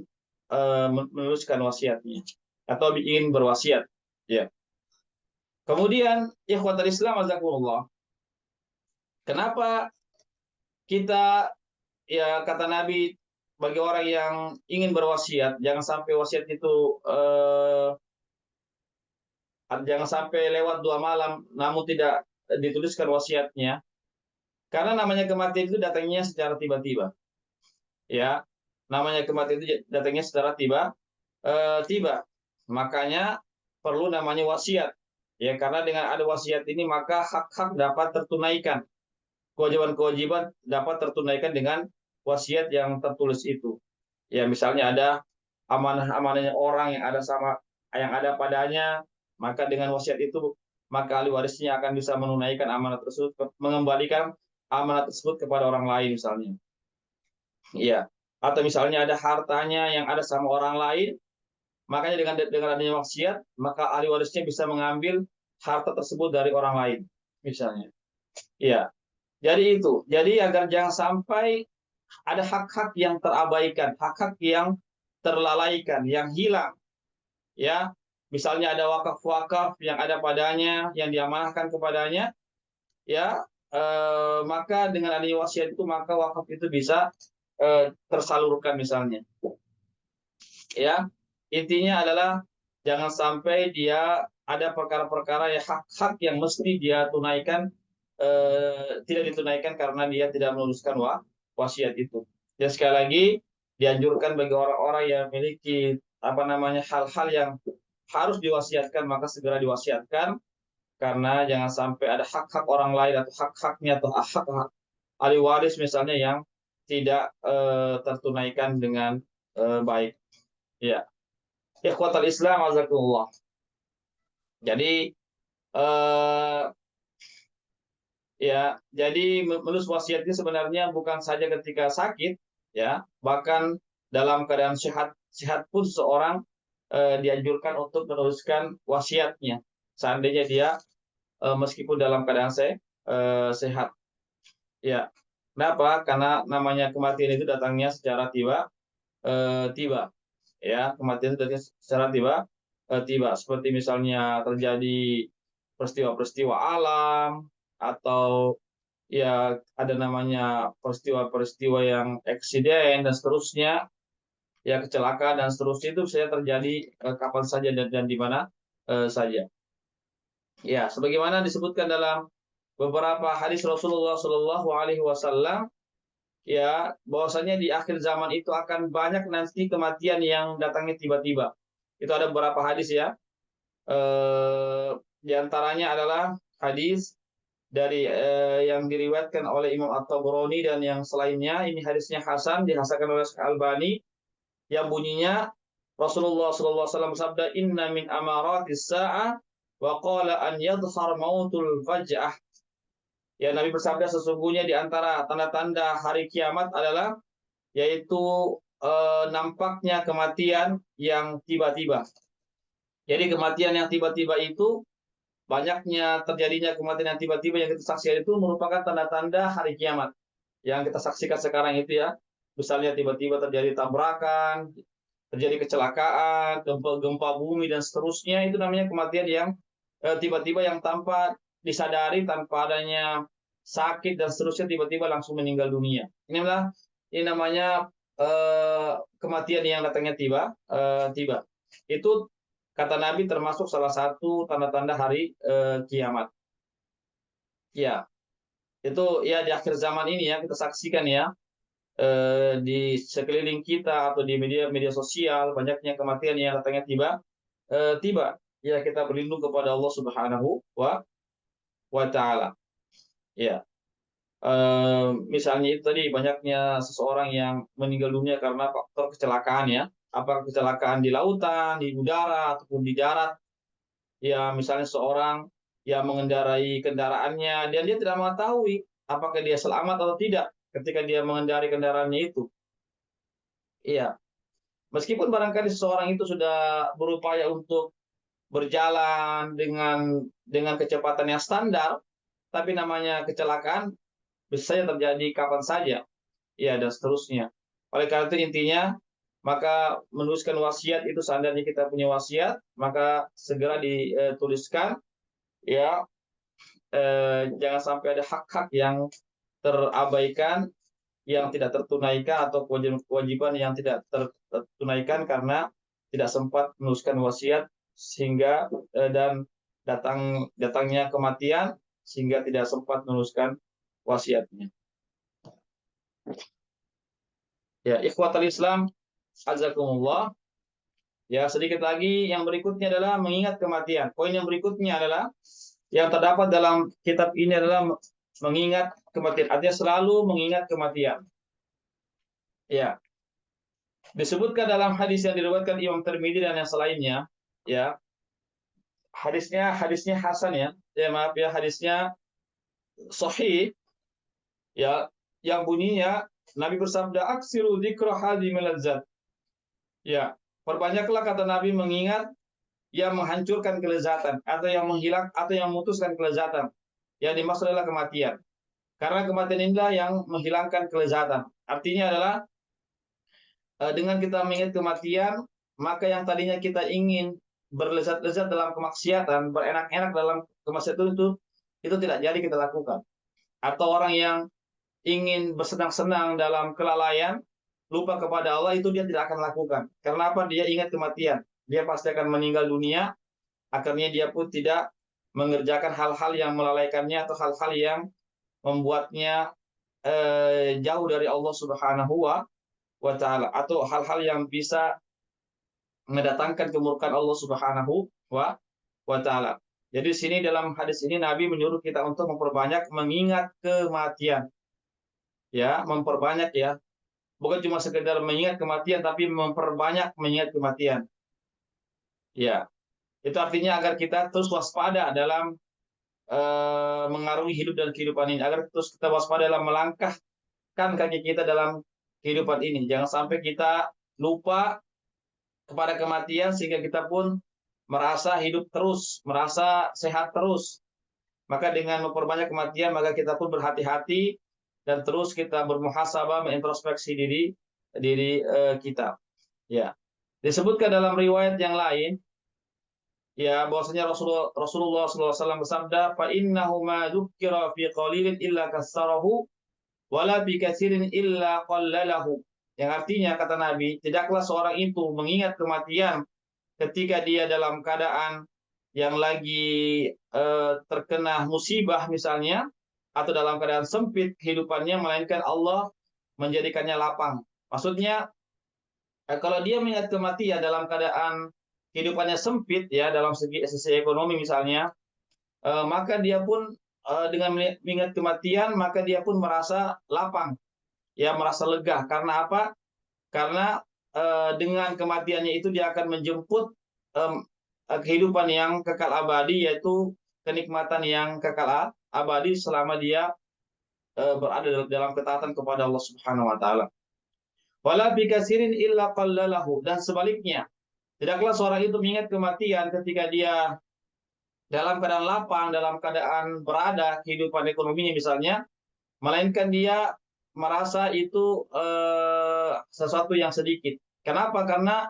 menuliskan wasiatnya atau ingin berwasiat. Ya. Kemudian ikhwatul Islam azakumullah. Kenapa kita, ya kata Nabi, bagi orang yang ingin berwasiat, jangan sampai wasiat itu jangan sampai lewat 2 malam namun tidak dituliskan wasiatnya, karena namanya kematian itu datangnya secara tiba-tiba. Ya, namanya kematian itu datangnya secara tiba. Makanya perlu namanya wasiat. Ya, karena dengan ada wasiat ini maka hak-hak dapat tertunaikan. Kewajiban-kewajiban dapat tertunaikan dengan wasiat yang tertulis itu. Ya, misalnya ada amanah-amanahnya orang yang ada padanya, maka dengan wasiat itu maka ahli warisnya akan bisa menunaikan amanah tersebut, mengembalikan amanah tersebut kepada orang lain misalnya. Iya. Atau misalnya ada hartanya yang ada sama orang lain, makanya dengan adanya wasiat, maka ahli warisnya bisa mengambil harta tersebut dari orang lain misalnya. Iya. Jadi itu. Jadi agar jangan sampai ada hak-hak yang terabaikan, hak-hak yang terlalaikan, yang hilang. Ya, misalnya ada wakaf-wakaf yang ada padanya, yang diamanahkan kepadanya, ya, maka dengan adanya wasiat itu maka wakaf itu bisa tersalurkan misalnya. Ya, intinya adalah jangan sampai dia ada perkara-perkara ya hak-hak yang mesti dia tunaikan tidak ditunaikan karena dia tidak menuliskan wasiat itu. Ya, sekali lagi dianjurkan bagi orang-orang yang memiliki apa namanya hal-hal yang harus diwasiatkan maka segera diwasiatkan, karena jangan sampai ada hak-hak orang lain atau hak-haknya atau hak-hak ahli waris misalnya yang tidak tertunaikan dengan baik. Ya, ikhwatal Islam azakumullah. Jadi eh, ya, jadi menulis wasiat ini sebenarnya bukan saja ketika sakit, ya, bahkan dalam keadaan sehat sehat pun seseorang dianjurkan untuk menuliskan wasiatnya. Seandainya dia meskipun dalam keadaan sehat. Ya. Kenapa? Karena namanya kematian itu datangnya secara tiba. Ya, kematian itu datangnya secara tiba. Seperti misalnya terjadi peristiwa-peristiwa alam, atau ya ada namanya peristiwa-peristiwa yang eksiden dan seterusnya, ya kecelakaan dan seterusnya, itu bisa terjadi kapan saja dan di mana saja. Ya, sebagaimana disebutkan dalam beberapa hadis Rasulullah Shallallahu Alaihi Wasallam, ya bahwasanya di akhir zaman itu akan banyak nanti kematian yang datangnya tiba-tiba. Itu ada beberapa hadis ya. Di antaranya adalah hadis dari yang diriwayatkan oleh Imam At-Tabrani dan yang selainnya. Ini hadisnya hasan, dihasankan oleh Al-Albani, yang bunyinya Rasulullah SAW bersabda, "Inna min amaratis sa'ah wa qala an yadhhar mautul faj'ah." Ya, Nabi bersabda sesungguhnya di antara tanda-tanda hari kiamat adalah yaitu nampaknya kematian yang tiba-tiba. Jadi kematian yang tiba-tiba itu, banyaknya terjadinya kematian yang tiba-tiba yang kita saksikan itu merupakan tanda-tanda hari kiamat. Yang kita saksikan sekarang itu ya, misalnya tiba-tiba terjadi tabrakan, terjadi kecelakaan, gempa bumi dan seterusnya, itu namanya kematian yang tiba-tiba yang tanpa disadari, tanpa adanya sakit dan seterusnya, tiba-tiba langsung meninggal dunia. Ini namanya kematian yang datangnya tiba. Itu kata Nabi termasuk salah satu tanda-tanda hari kiamat. Ya, itu ya di akhir zaman ini ya kita saksikan ya. di sekeliling kita atau di media sosial, banyaknya kematian yang datangnya tiba, ya kita berlindung kepada Allah Subhanahu wa Ta'ala. Ya, misalnya itu tadi banyaknya seseorang yang meninggal dunia karena faktor kecelakaan ya, apakah kecelakaan di lautan, di udara ataupun di darat. Ya, misalnya seorang yang mengendarai kendaraannya dan dia tidak mengetahui apakah dia selamat atau tidak ketika dia mengendarai kendaraannya itu. Iya, meskipun barangkali seseorang itu sudah berupaya untuk berjalan dengan kecepatan yang standar, tapi namanya kecelakaan bisa saja terjadi kapan saja, ya dan seterusnya. Oleh karena itu intinya, maka menuliskan wasiat itu seandainya kita punya wasiat, maka segera dituliskan, ya jangan sampai ada hak-hak yang terabaikan, yang tidak tertunaikan atau kewajiban yang tidak tertunaikan karena tidak sempat menuliskan wasiat sehingga dan datangnya kematian sehingga tidak sempat menuliskan wasiatnya. Ya, ikhwatal Islam, azakumullah. Ya, sedikit lagi yang berikutnya adalah mengingat kematian. Poin yang berikutnya adalah yang terdapat dalam kitab ini adalah mengingat kematian. Artinya selalu mengingat kematian. Ya, disebutkan dalam hadis yang diriwayatkan Imam Tirmidzi dan yang selainnya, ya. Hadisnya hasan ya. Ya, maaf ya, hadisnya sahih ya, yang bunyinya Nabi bersabda aksiru dzikra hadimil ladzat. Ya, perbanyaklah kata Nabi mengingat yang menghancurkan kelezatan atau yang menghilang atau yang memutuskan kelezatan. Yang dimaksud adalah kematian. Karena kematian inilah yang menghilangkan kelezatan. Artinya adalah dengan kita mengingat kematian, maka yang tadinya kita ingin berlezat-lezat dalam kemaksiatan, berenak-enak dalam kemaksiatan itu tidak jadi kita lakukan. Atau orang yang ingin bersenang-senang dalam kelalaian, lupa kepada Allah, itu dia tidak akan lakukan. Karena apa? Dia ingat kematian. Dia pasti akan meninggal dunia, akhirnya dia pun tidak mengerjakan hal-hal yang melalaikannya atau hal-hal yang membuatnya jauh dari Allah Subhanahu wa Ta'ala, atau hal-hal yang bisa mendatangkan kemurkaan Allah Subhanahu wa Ta'ala. Jadi sini dalam hadis ini Nabi menyuruh kita untuk memperbanyak mengingat kematian. Ya, memperbanyak ya. Bukan cuma sekedar mengingat kematian tapi memperbanyak mengingat kematian. Ya. Itu artinya agar kita terus waspada dalam mengarungi hidup dan kehidupan ini, agar terus kita waspada dalam melangkahkan kaki kita dalam kehidupan ini. Jangan sampai kita lupa kepada kematian sehingga kita pun merasa hidup terus, merasa sehat terus. Maka dengan memperbanyak kematian, maka kita pun berhati-hati dan terus kita bermuhasabah, mengintrospeksi diri kita. Ya, disebutkan dalam riwayat yang lain, ya bahwasanya Rasulullah SAW bersabda, fa innahu ma dzukira fi qalilin illa kassarahu wala bi katsirin illa qallalahu. Yang artinya kata Nabi, tidaklah seorang itu mengingat kematian ketika dia dalam keadaan yang lagi terkena musibah misalnya, atau dalam keadaan sempit kehidupannya, melainkan Allah menjadikannya lapang. Maksudnya kalau dia mengingat kematian dalam keadaan kehidupannya sempit ya, dalam sisi ekonomi misalnya, maka dia pun dengan mengingat kematian maka dia pun merasa lapang, ya merasa lega. Karena apa? Karena dengan kematiannya itu dia akan menjemput kehidupan yang kekal abadi, yaitu kenikmatan yang kekal abadi selama dia berada dalam ketaatan kepada Allah Subhanahu wa Ta'ala. Wala bikasirin illa qallalahu, dan sebaliknya, tidaklah seorang itu mengingat kematian ketika dia dalam keadaan lapang, dalam keadaan berada kehidupan ekonominya misalnya, melainkan dia merasa itu sesuatu yang sedikit. Kenapa? Karena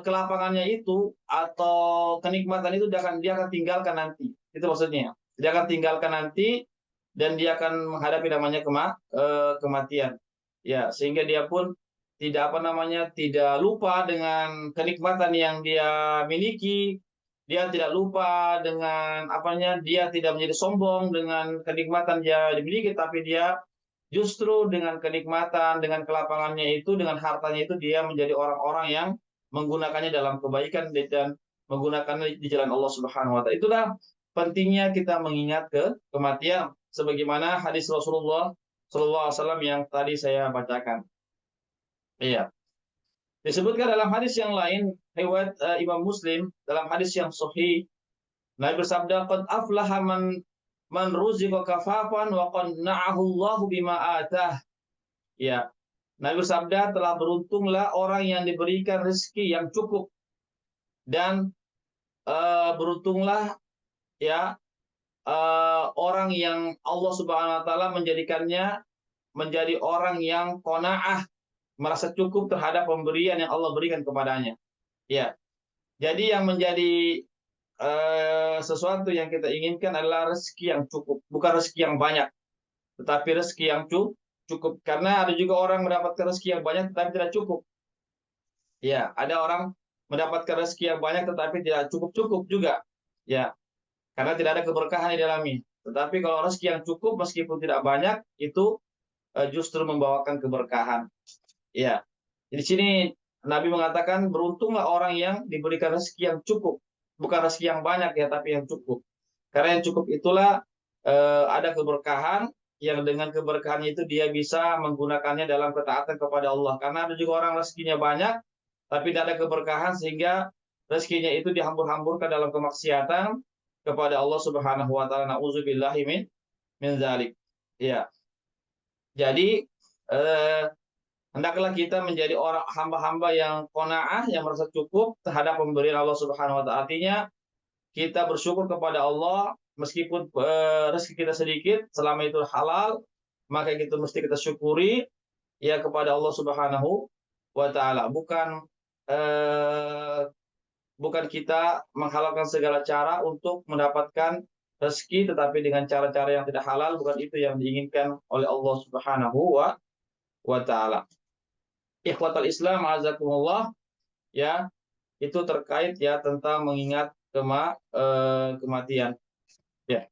kelapangannya itu atau kenikmatan itu dia akan tinggalkan nanti. Itu maksudnya. Dia akan tinggalkan nanti dan dia akan menghadapi namanya kematian. Ya, sehingga dia pun tidak lupa dengan kenikmatan yang dia miliki. Dia tidak lupa dengan dia tidak menjadi sombong dengan kenikmatan yang dimiliki, tapi dia justru dengan kenikmatan, dengan kelapangannya itu, dengan hartanya itu dia menjadi orang-orang yang menggunakannya dalam kebaikan dan menggunakannya di jalan Allah Subhanahu wa taala. Itulah pentingnya kita mengingat kematian sebagaimana hadis Rasulullah Shallallahu alaihi wasallam yang tadi saya bacakan. Iya. Disebutkan dalam hadis yang lain riwayat Imam Muslim dalam hadis yang sahih, Nabi bersabda, "Qad aflaha man ruziqa kafafan wa qanna'ahu Allahu bima atah." Ya, Nabi bersabda, telah beruntunglah orang yang diberikan rezeki yang cukup dan beruntunglah ya orang yang Allah Subhanahu wa taala menjadikannya menjadi orang yang qanaah, merasa cukup terhadap pemberian yang Allah berikan kepadanya. Ya. Jadi yang menjadi sesuatu yang kita inginkan adalah rezeki yang cukup, bukan rezeki yang banyak, tetapi rezeki yang cukup. Karena ada juga orang mendapatkan rezeki yang banyak tetapi tidak cukup. Ya, ada orang mendapatkan rezeki yang banyak tetapi tidak cukup-cukup juga. Ya, karena tidak ada keberkahan di dalamnya. Tetapi kalau rezeki yang cukup meskipun tidak banyak itu justru membawakan keberkahan. Ya. Di sini Nabi mengatakan beruntunglah orang yang diberikan rezeki yang cukup, bukan rezeki yang banyak ya, tapi yang cukup. Karena yang cukup itulah ada keberkahan yang dengan keberkahannya itu dia bisa menggunakannya dalam ketaatan kepada Allah. Karena ada juga orang rezekinya banyak, tapi tidak ada keberkahan sehingga rezekinya itu dihambur-hamburkan dalam kemaksiatan kepada Allah Subhanahu wa taala. Nauzubillahi min dzalik. Ya. Jadi hendaklah kita menjadi orang hamba-hamba yang qanaah, yang merasa cukup terhadap pemberian Allah Subhanahu wa taala. Artinya kita bersyukur kepada Allah meskipun rezeki kita sedikit, selama itu halal, maka itu mesti kita syukuri ya kepada Allah Subhanahu wa taala. Bukan kita menghalalkan segala cara untuk mendapatkan rezeki, tetapi dengan cara-cara yang tidak halal, bukan itu yang diinginkan oleh Allah Subhanahu wa taala. Ikhwatal Islam azakumullah, ya, itu terkait ya tentang mengingat kematian. Ya.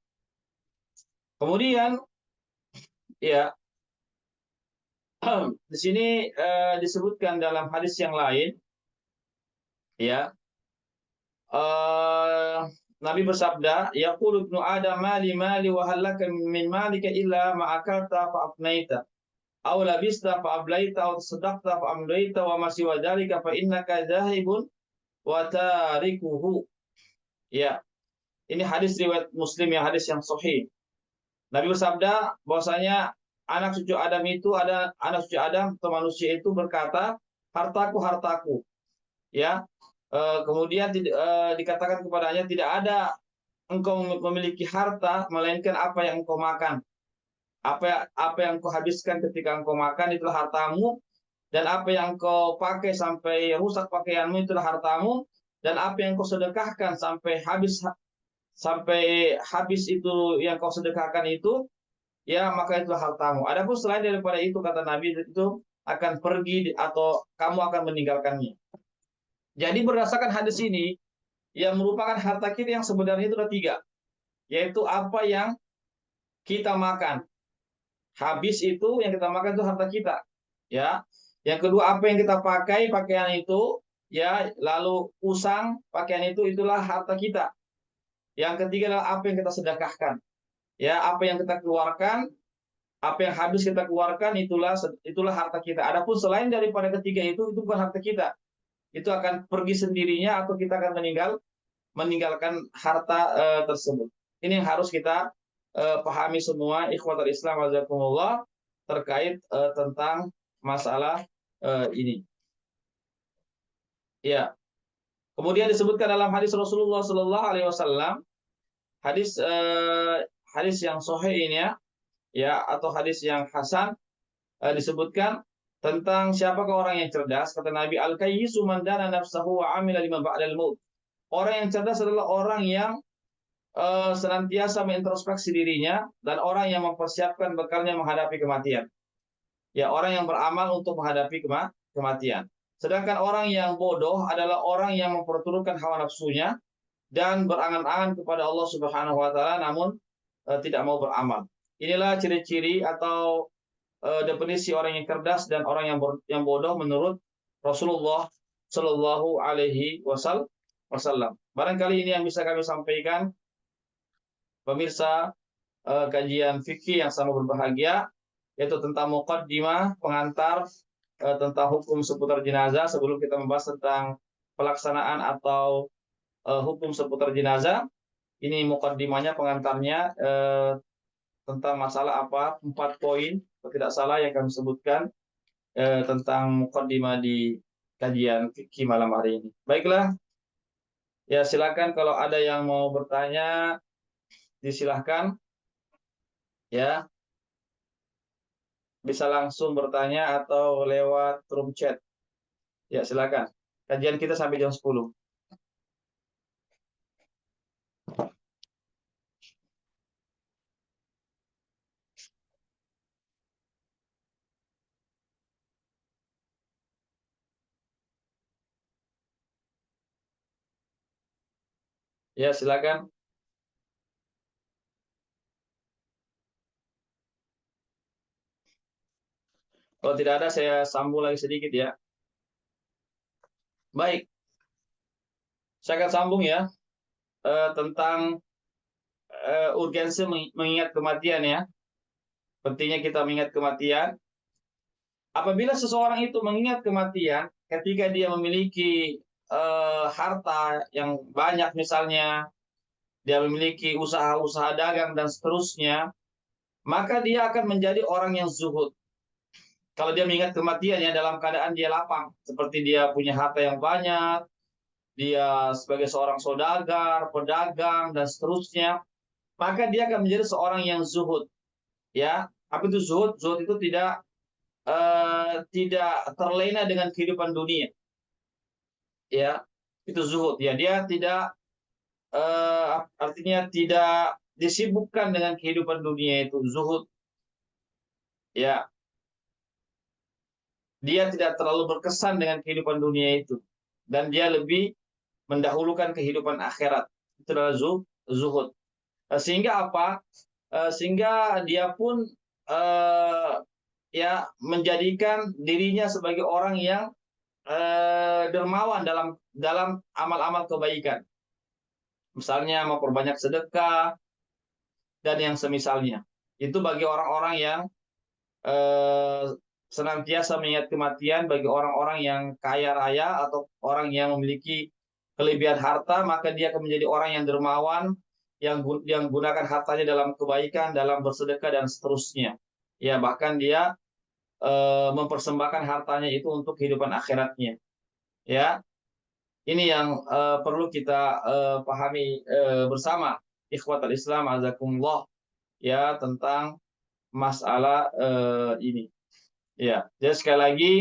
Kemudian ya di sini disebutkan dalam hadis yang lain ya Nabi bersabda, yaqulu ibnu Adam mali mali wa halaka min malika illa ma akalta fa afnaita aw labista fa ablaita aw sadaqta fa amdaita wa ma siwa dzalika fa innaka dzahibun wa tarikuhu. Ya, ini hadis riwayat Muslim yang hadis yang sahih. Nabi bersabda bahwasanya anak cucu Adam itu ada anak cucu Adam atau manusia itu berkata, hartaku hartaku. Ya. Kemudian dikatakan kepadanya, tidak ada engkau memiliki harta melainkan apa yang engkau makan. Apa yang engkau habiskan ketika engkau makan itulah hartamu, dan apa yang engkau pakai sampai rusak pakaianmu itulah hartamu, dan apa yang engkau sedekahkan sampai habis itu yang kau sedekahkan itu, ya maka itulah hartamu. Adapun selain daripada itu, kata Nabi, itu akan pergi atau kamu akan meninggalkannya. Jadi berdasarkan hadis ini, yang merupakan harta kita yang sebenarnya itu ada 3, yaitu apa yang kita makan. Habis itu yang kita makan itu harta kita, ya. Yang kedua, apa yang kita pakai, pakaian itu, ya, lalu usang pakaian itu, itulah harta kita. Yang ketiga adalah apa yang kita sedekahkan. Ya, apa yang kita keluarkan, apa yang habis kita keluarkan, itulah harta kita. Adapun selain daripada ketiga itu bukan harta kita. Itu akan pergi sendirinya atau kita akan meninggalkan harta tersebut. Ini yang harus kita pahami semua ikhwatul Islam azakumullah terkait tentang masalah ini. Ya. Kemudian disebutkan dalam hadis Rasulullah Shallallahu alaihi wasallam, hadis yang sahih ini ya atau hadis yang hasan, disebutkan tentang siapakah orang yang cerdas. Kata Nabi, al-kayyisu man dana nafsahu wa amila lima ba'dal maut. Orang yang cerdas adalah orang yang senantiasa mengintrospeksi dirinya dan orang yang mempersiapkan bekalnya menghadapi kematian. Ya, orang yang beramal untuk menghadapi kematian. Sedangkan orang yang bodoh adalah orang yang memperturutkan hawa nafsunya dan berangan-angan kepada Allah Subhanahu wa taala namun tidak mau beramal. Inilah ciri-ciri atau definisi orang yang cerdas dan orang yang bodoh menurut Rasulullah Shallallahu Alaihi Wasallam. Barangkali ini yang bisa kami sampaikan, pemirsa kajian fikih yang sama berbahagia, yaitu tentang muqaddimah, pengantar tentang hukum seputar jenazah sebelum kita membahas tentang pelaksanaan atau hukum seputar jenazah. Ini muqaddimahnya, pengantarnya tentang masalah apa? 4 poin, kalau tidak salah yang kami sebutkan tentang muqaddimah di kajian fikih malam hari ini. Baiklah, ya silakan kalau ada yang mau bertanya, disilahkan ya. Bisa langsung bertanya atau lewat room chat. Ya, silakan. Kajian kita sampai jam 10. Ya, silakan. Kalau tidak ada, saya sambung lagi sedikit ya. Baik, saya akan sambung ya tentang urgensi mengingat kematian ya. Pentingnya kita mengingat kematian. Apabila seseorang itu mengingat kematian, ketika dia memiliki harta yang banyak misalnya, dia memiliki usaha-usaha dagang dan seterusnya, maka dia akan menjadi orang yang zuhud. Kalau dia mengingat kematian ya dalam keadaan dia lapang, seperti dia punya harta yang banyak, dia sebagai seorang saudagar, pedagang dan seterusnya, maka dia akan menjadi seorang yang zuhud. Ya, apa itu zuhud? Zuhud itu tidak terlena dengan kehidupan dunia. Ya, itu zuhud. Ya, dia tidak artinya tidak disibukkan dengan kehidupan dunia, itu zuhud. Ya, dia tidak terlalu berkesan dengan kehidupan dunia itu, dan dia lebih mendahulukan kehidupan akhirat. Itu adalah zuhud. Sehingga apa? Sehingga dia pun ya menjadikan dirinya sebagai orang yang dermawan dalam amal-amal kebaikan. Misalnya memperbanyak sedekah dan yang semisalnya. Itu bagi orang-orang yang senantiasa mengingat kematian, bagi orang-orang yang kaya raya atau orang yang memiliki kelebihan harta, maka dia akan menjadi orang yang dermawan, yang gunakan hartanya dalam kebaikan, dalam bersedekah dan seterusnya. Ya, bahkan dia mempersembahkan hartanya itu untuk kehidupan akhiratnya. Ya, ini yang perlu kita pahami bersama, ikhwatul Islam azakumullah, ya, tentang masalah ini. Ya, jadi sekali lagi,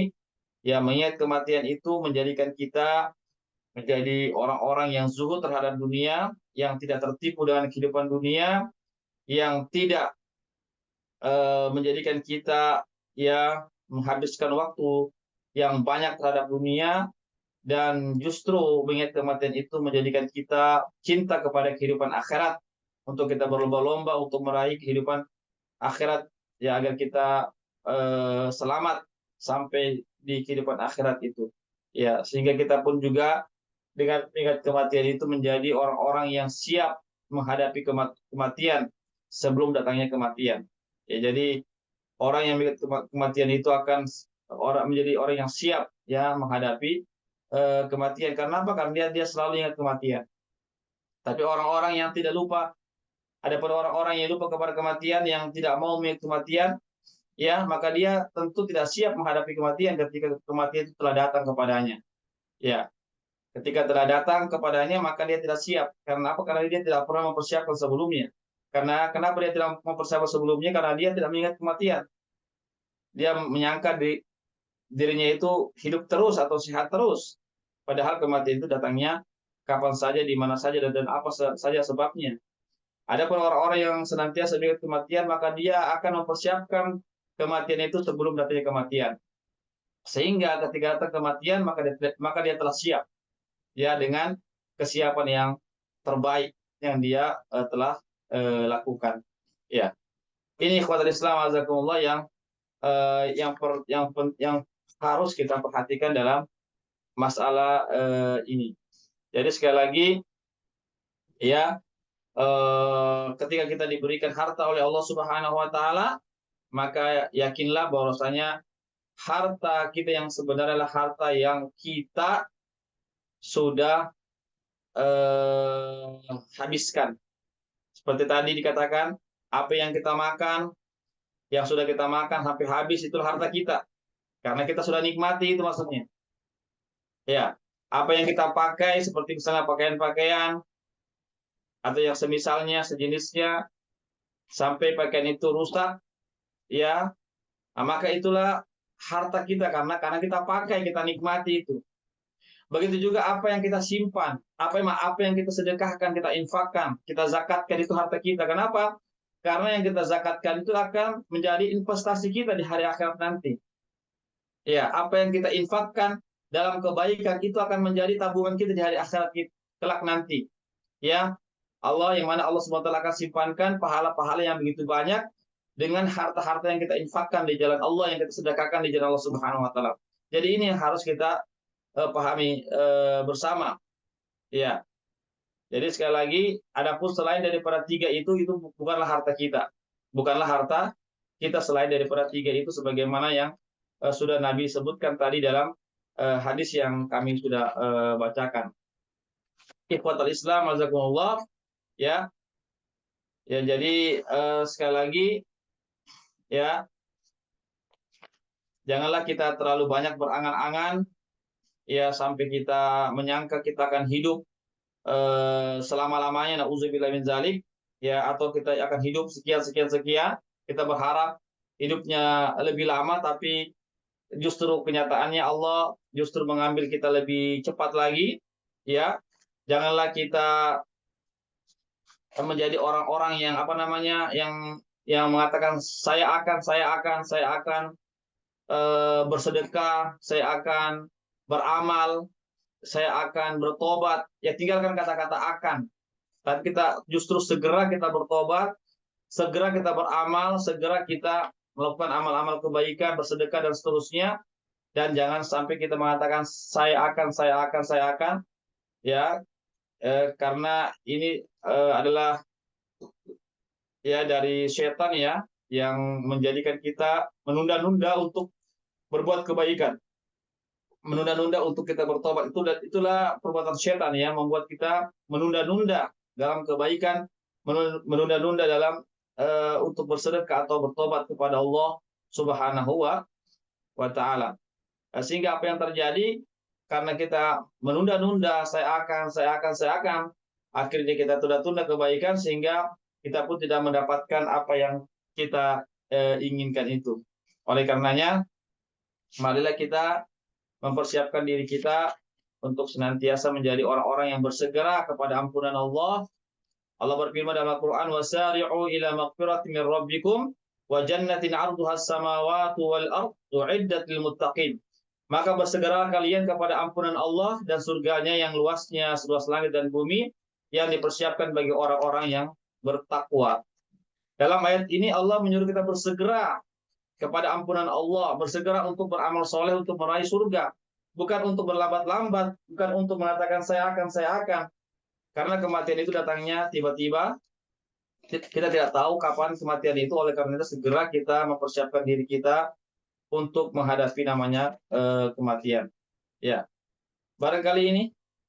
ya mengingat kematian itu menjadikan kita menjadi orang-orang yang zuhud terhadap dunia, yang tidak tertipu dengan kehidupan dunia, yang tidak menjadikan kita ya menghabiskan waktu yang banyak terhadap dunia, dan justru mengingat kematian itu menjadikan kita cinta kepada kehidupan akhirat, untuk kita berlomba-lomba untuk meraih kehidupan akhirat ya, agar kita selamat sampai di kehidupan akhirat itu ya, sehingga kita pun juga dengan mengingat kematian itu menjadi orang-orang yang siap menghadapi kematian sebelum datangnya kematian ya. Jadi orang yang mengingat kematian itu akan menjadi orang yang siap ya menghadapi kematian. Karena apa? Karena dia selalu ingat kematian. Tapi orang-orang yang tidak lupa, ada pada orang-orang yang lupa kepada kematian, yang tidak mau mengingat kematian, ya maka dia tentu tidak siap menghadapi kematian ketika kematian itu telah datang kepadanya. Ya, ketika telah datang kepadanya maka dia tidak siap. Karena apa? Karena dia tidak pernah mempersiapkan sebelumnya. Karena kenapa dia tidak mempersiapkan sebelumnya? Karena dia tidak mengingat kematian. Dia menyangka dirinya itu hidup terus atau sehat terus. Padahal kematian itu datangnya kapan saja, di mana saja, dan apa saja sebabnya. Adapun orang-orang yang senantiasa mengingat kematian, maka dia akan mempersiapkan kematian itu sebelum datangnya kematian. Sehingga ketika datang kematian, maka dia telah siap ya, dengan kesiapan yang terbaik yang dia telah lakukan. Ya. Ini ikhwatul Islam azakumullah yang yang harus kita perhatikan dalam masalah ini. Jadi sekali lagi ya, ketika kita diberikan harta oleh Allah Subhanahu wa taala, maka yakinlah bahwasanya harta kita yang sebenarnya adalah harta yang kita sudah habiskan. Seperti tadi dikatakan, apa yang kita makan, yang sudah kita makan hampir habis, itu harta kita. Karena kita sudah nikmati, itu maksudnya. Ya, apa yang kita pakai, seperti misalnya pakaian-pakaian, atau yang semisalnya, sejenisnya, sampai pakaian itu rusak, ya, nah, maka itulah harta kita, karena kita pakai, kita nikmati itu. Begitu juga apa yang kita simpan, apa yang kita sedekahkan, kita infakkan, kita zakatkan, itu harta kita. Kenapa? Karena yang kita zakatkan itu akan menjadi investasi kita di hari akhirat nanti. Ya, apa yang kita infakkan dalam kebaikan itu akan menjadi tabungan kita di hari akhirat kita kelak nanti. Ya, Allah yang mana Allah SWT akan simpankan pahala-pahala yang begitu banyak dengan harta-harta yang kita infakkan di jalan Allah, yang kita sedekahkan di jalan Allah Subhanahu wa taala. Jadi ini yang harus kita pahami bersama. Ya. Jadi sekali lagi, adapun selain daripada tiga itu bukanlah harta kita. Bukanlah harta kita selain daripada tiga itu, sebagaimana yang sudah Nabi sebutkan tadi dalam hadis yang kami sudah bacakan. Ikhwatul Islam, azakumullah, ya. Ya, jadi sekali lagi, ya, janganlah kita terlalu banyak berangan-angan, ya, sampai kita menyangka kita akan hidup selama-lamanya, na'udzubillah min zalik, ya, atau kita akan hidup sekian, kita berharap hidupnya lebih lama, tapi justru kenyataannya Allah justru mengambil kita lebih cepat lagi, ya. Janganlah kita menjadi orang-orang yang apa namanya, yang mengatakan saya akan bersedekah, saya akan beramal, saya akan bertobat. Ya, tinggalkan kata-kata akan. Tapi kita justru segera kita bertobat, segera kita beramal, segera kita melakukan amal-amal kebaikan, bersedekah dan seterusnya. Dan jangan sampai kita mengatakan saya akan, ya, karena ini adalah ya dari setan, ya, yang menjadikan kita menunda-nunda untuk berbuat kebaikan, menunda-nunda untuk kita bertobat. Itulah perbuatan setan, ya, membuat kita menunda-nunda dalam kebaikan, menunda-nunda dalam untuk bersedekah atau bertobat kepada Allah Subhanahu wa taala. Sehingga apa yang terjadi, karena kita menunda-nunda, saya akan, akhirnya kita tunda-tunda kebaikan, sehingga kita pun tidak mendapatkan apa yang kita inginkan itu. Oleh karenanya, marilah kita mempersiapkan diri kita untuk senantiasa menjadi orang-orang yang bersegera kepada ampunan Allah. Allah berfirman dalam Al-Quran, وَسَارِعُوا إِلَى مَغْفِرَةٍ مِنْ رَبِّكُمْ وَجَنَّةٍ عَرْضُهَا السَّمَاوَاتُ وَالْأَرْضُ أُعِدَّتْ لِلْمُتَّقِينَ. Maka bersegeralah kalian kepada ampunan Allah dan surganya yang luasnya seluas langit dan bumi, yang dipersiapkan bagi orang-orang yang bertakwa. Dalam ayat ini Allah menyuruh kita bersegera kepada ampunan Allah, bersegera untuk beramal soleh untuk meraih surga, bukan untuk berlambat-lambat, bukan untuk mengatakan saya akan, karena kematian itu datangnya tiba-tiba, kita tidak tahu kapan kematian itu. Oleh karena itu segera kita mempersiapkan diri kita untuk menghadapi namanya kematian. Ya, barangkali ini,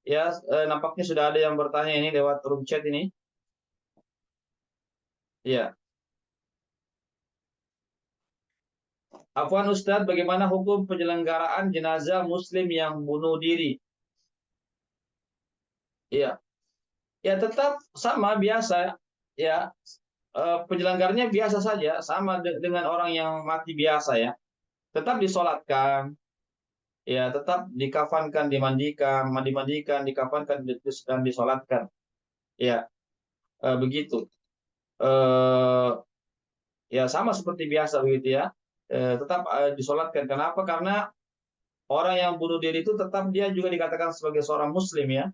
ya, nampaknya sudah ada yang bertanya ini lewat room chat ini. Ya. Afwan Ustadz, bagaimana hukum penyelenggaraan jenazah Muslim yang bunuh diri? Ya, ya tetap sama biasa, ya. Penyelenggaranya biasa saja, sama dengan orang yang mati biasa, ya. Tetap disolatkan, ya, tetap dikafankan, dimandikan, dikafankan, dan disolatkan, ya, begitu. Ya sama seperti biasa begitu, ya. Tetap disolatkan. Kenapa? Karena orang yang bunuh diri itu tetap dia juga dikatakan sebagai seorang Muslim, ya.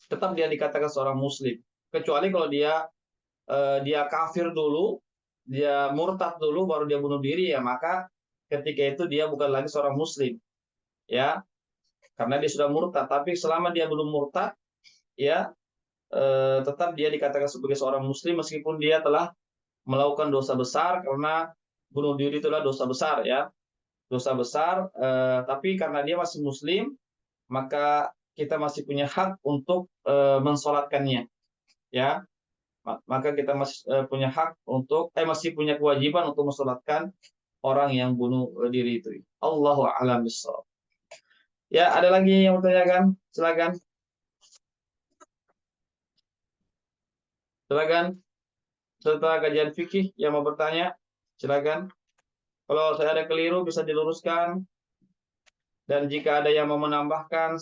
Tetap dia dikatakan seorang Muslim. Kecuali kalau dia kafir dulu, dia murtad dulu baru dia bunuh diri, ya maka ketika itu dia bukan lagi seorang muslim, ya, karena dia sudah murtad. Tapi selama dia belum murtad, ya, tetap dia dikatakan sebagai seorang muslim meskipun dia telah melakukan dosa besar, karena bunuh diri itulah dosa besar, ya, dosa besar. Tapi karena dia masih muslim, maka kita masih punya hak untuk mensolatkannya, ya. Maka kita masih punya hak untuk masih punya kewajiban untuk mensolatkan orang yang bunuh diri itu. Allahu a'lam bishawab. Ya, ada lagi yang mau tanyakan? Silakan. Silakan. Serta kajian fikih yang mau bertanya, silakan. Kalau saya ada keliru bisa diluruskan, dan jika ada yang mau menambahkan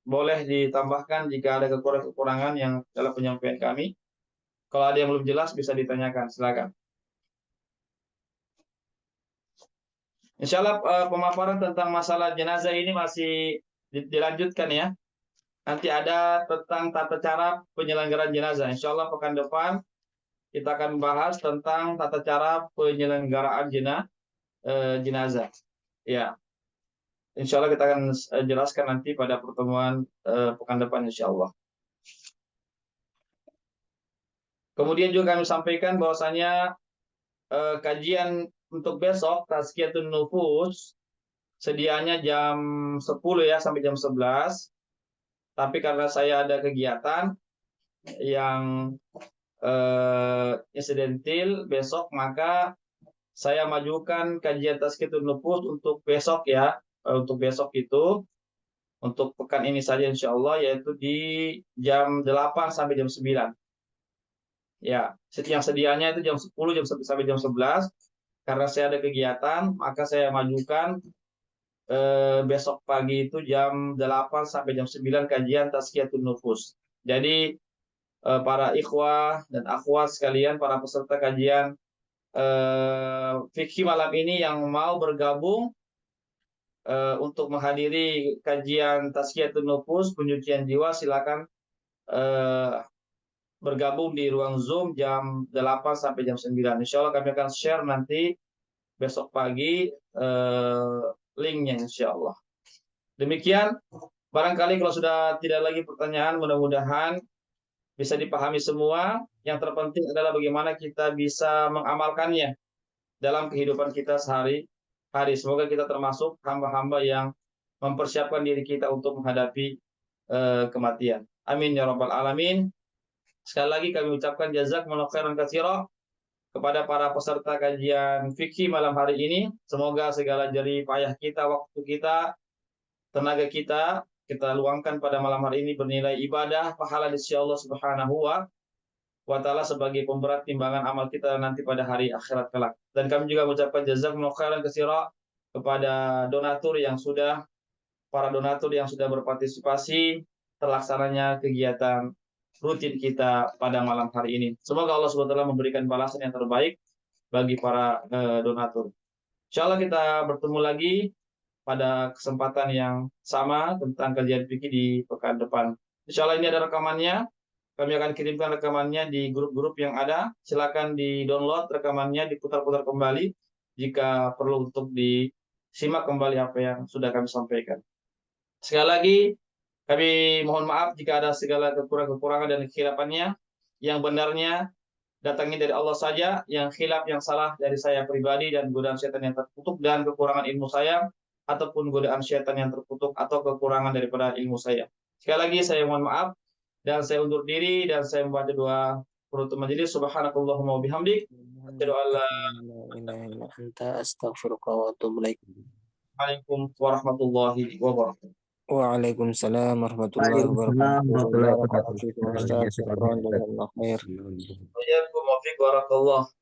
boleh ditambahkan jika ada kekurangan yang dalam penyampaian kami. Kalau ada yang belum jelas bisa ditanyakan, silakan. Insya Allah pemaparan tentang masalah jenazah ini masih dilanjutkan, ya. Nanti ada tentang tata cara penyelenggaraan jenazah. Insya Allah pekan depan kita akan membahas tentang tata cara penyelenggaraan jenazah. Ya, insya Allah kita akan jelaskan nanti pada pertemuan pekan depan, insya Allah. Kemudian juga kami sampaikan bahwasanya kajian untuk besok Tazkiyatun Nufus sedianya jam 10 ya sampai jam 11. Tapi karena saya ada kegiatan yang insidentil besok, maka saya majukan kajian Tazkiyatun Nufus untuk besok, ya. Untuk besok itu untuk pekan ini saja insya Allah, yaitu di jam 8 sampai jam 9. Ya, yang sedianya itu jam 10 sampai jam 11. Karena saya ada kegiatan, maka saya majukan besok pagi itu jam 8 sampai jam 9 kajian Tazkiyatun Nufus. Jadi para ikhwah dan akhwat sekalian, para peserta kajian fikih malam ini yang mau bergabung untuk menghadiri kajian Tazkiyatun Nufus, penyucian jiwa, silakan bergabung di ruang Zoom jam 8 sampai jam 9. Insya Allah kami akan share nanti besok pagi linknya, insya Allah. Demikian, barangkali kalau sudah tidak lagi pertanyaan, mudah-mudahan bisa dipahami semua. Yang terpenting adalah bagaimana kita bisa mengamalkannya dalam kehidupan kita sehari-hari. Semoga kita termasuk hamba-hamba yang mempersiapkan diri kita untuk menghadapi kematian. Amin ya rabbal alamin. Sekali lagi kami ucapkan jazakumullahu khairan katsira kepada para peserta kajian fikih malam hari ini. Semoga segala jerih payah kita, waktu kita, tenaga kita luangkan pada malam hari ini bernilai ibadah, pahala di sisi Allah Subhanahu wa taala sebagai pemberat timbangan amal kita nanti pada hari akhirat kelak. Dan kami juga mengucapkan jazakumullahu khairan katsira kepada para donatur yang sudah berpartisipasi terlaksananya kegiatan rutin kita pada malam hari ini. Semoga Allah SWT memberikan balasan yang terbaik bagi para donatur. Insya Allah kita bertemu lagi pada kesempatan yang sama tentang kajian fikih di pekan depan. Insya Allah ini ada rekamannya. Kami akan kirimkan rekamannya di grup-grup yang ada. Silakan di-download rekamannya, diputar-putar kembali jika perlu untuk disimak kembali apa yang sudah kami sampaikan. Sekali lagi, kami mohon maaf jika ada segala kekurangan dan kehilafannya. Yang benarnya datangnya dari Allah saja, yang khilaf, yang salah dari saya pribadi dan godaan setan yang terkutuk dan kekurangan ilmu saya, ataupun godaan setan yang terkutuk atau kekurangan daripada ilmu saya. Sekali lagi saya mohon maaf dan saya undur diri dan saya membaca doa penutup majelis. Subhanakallahumma wa bihamdik, asyhadu an la ilaha illa anta, astaghfiruka wa atubu ilaik. Waalaikumsalam warahmatullahi wabarakatuh. Waalaikumsalam warahmatullahi wabarakatuh. Waalaikumsalam warahmatullahi wabarakatuh.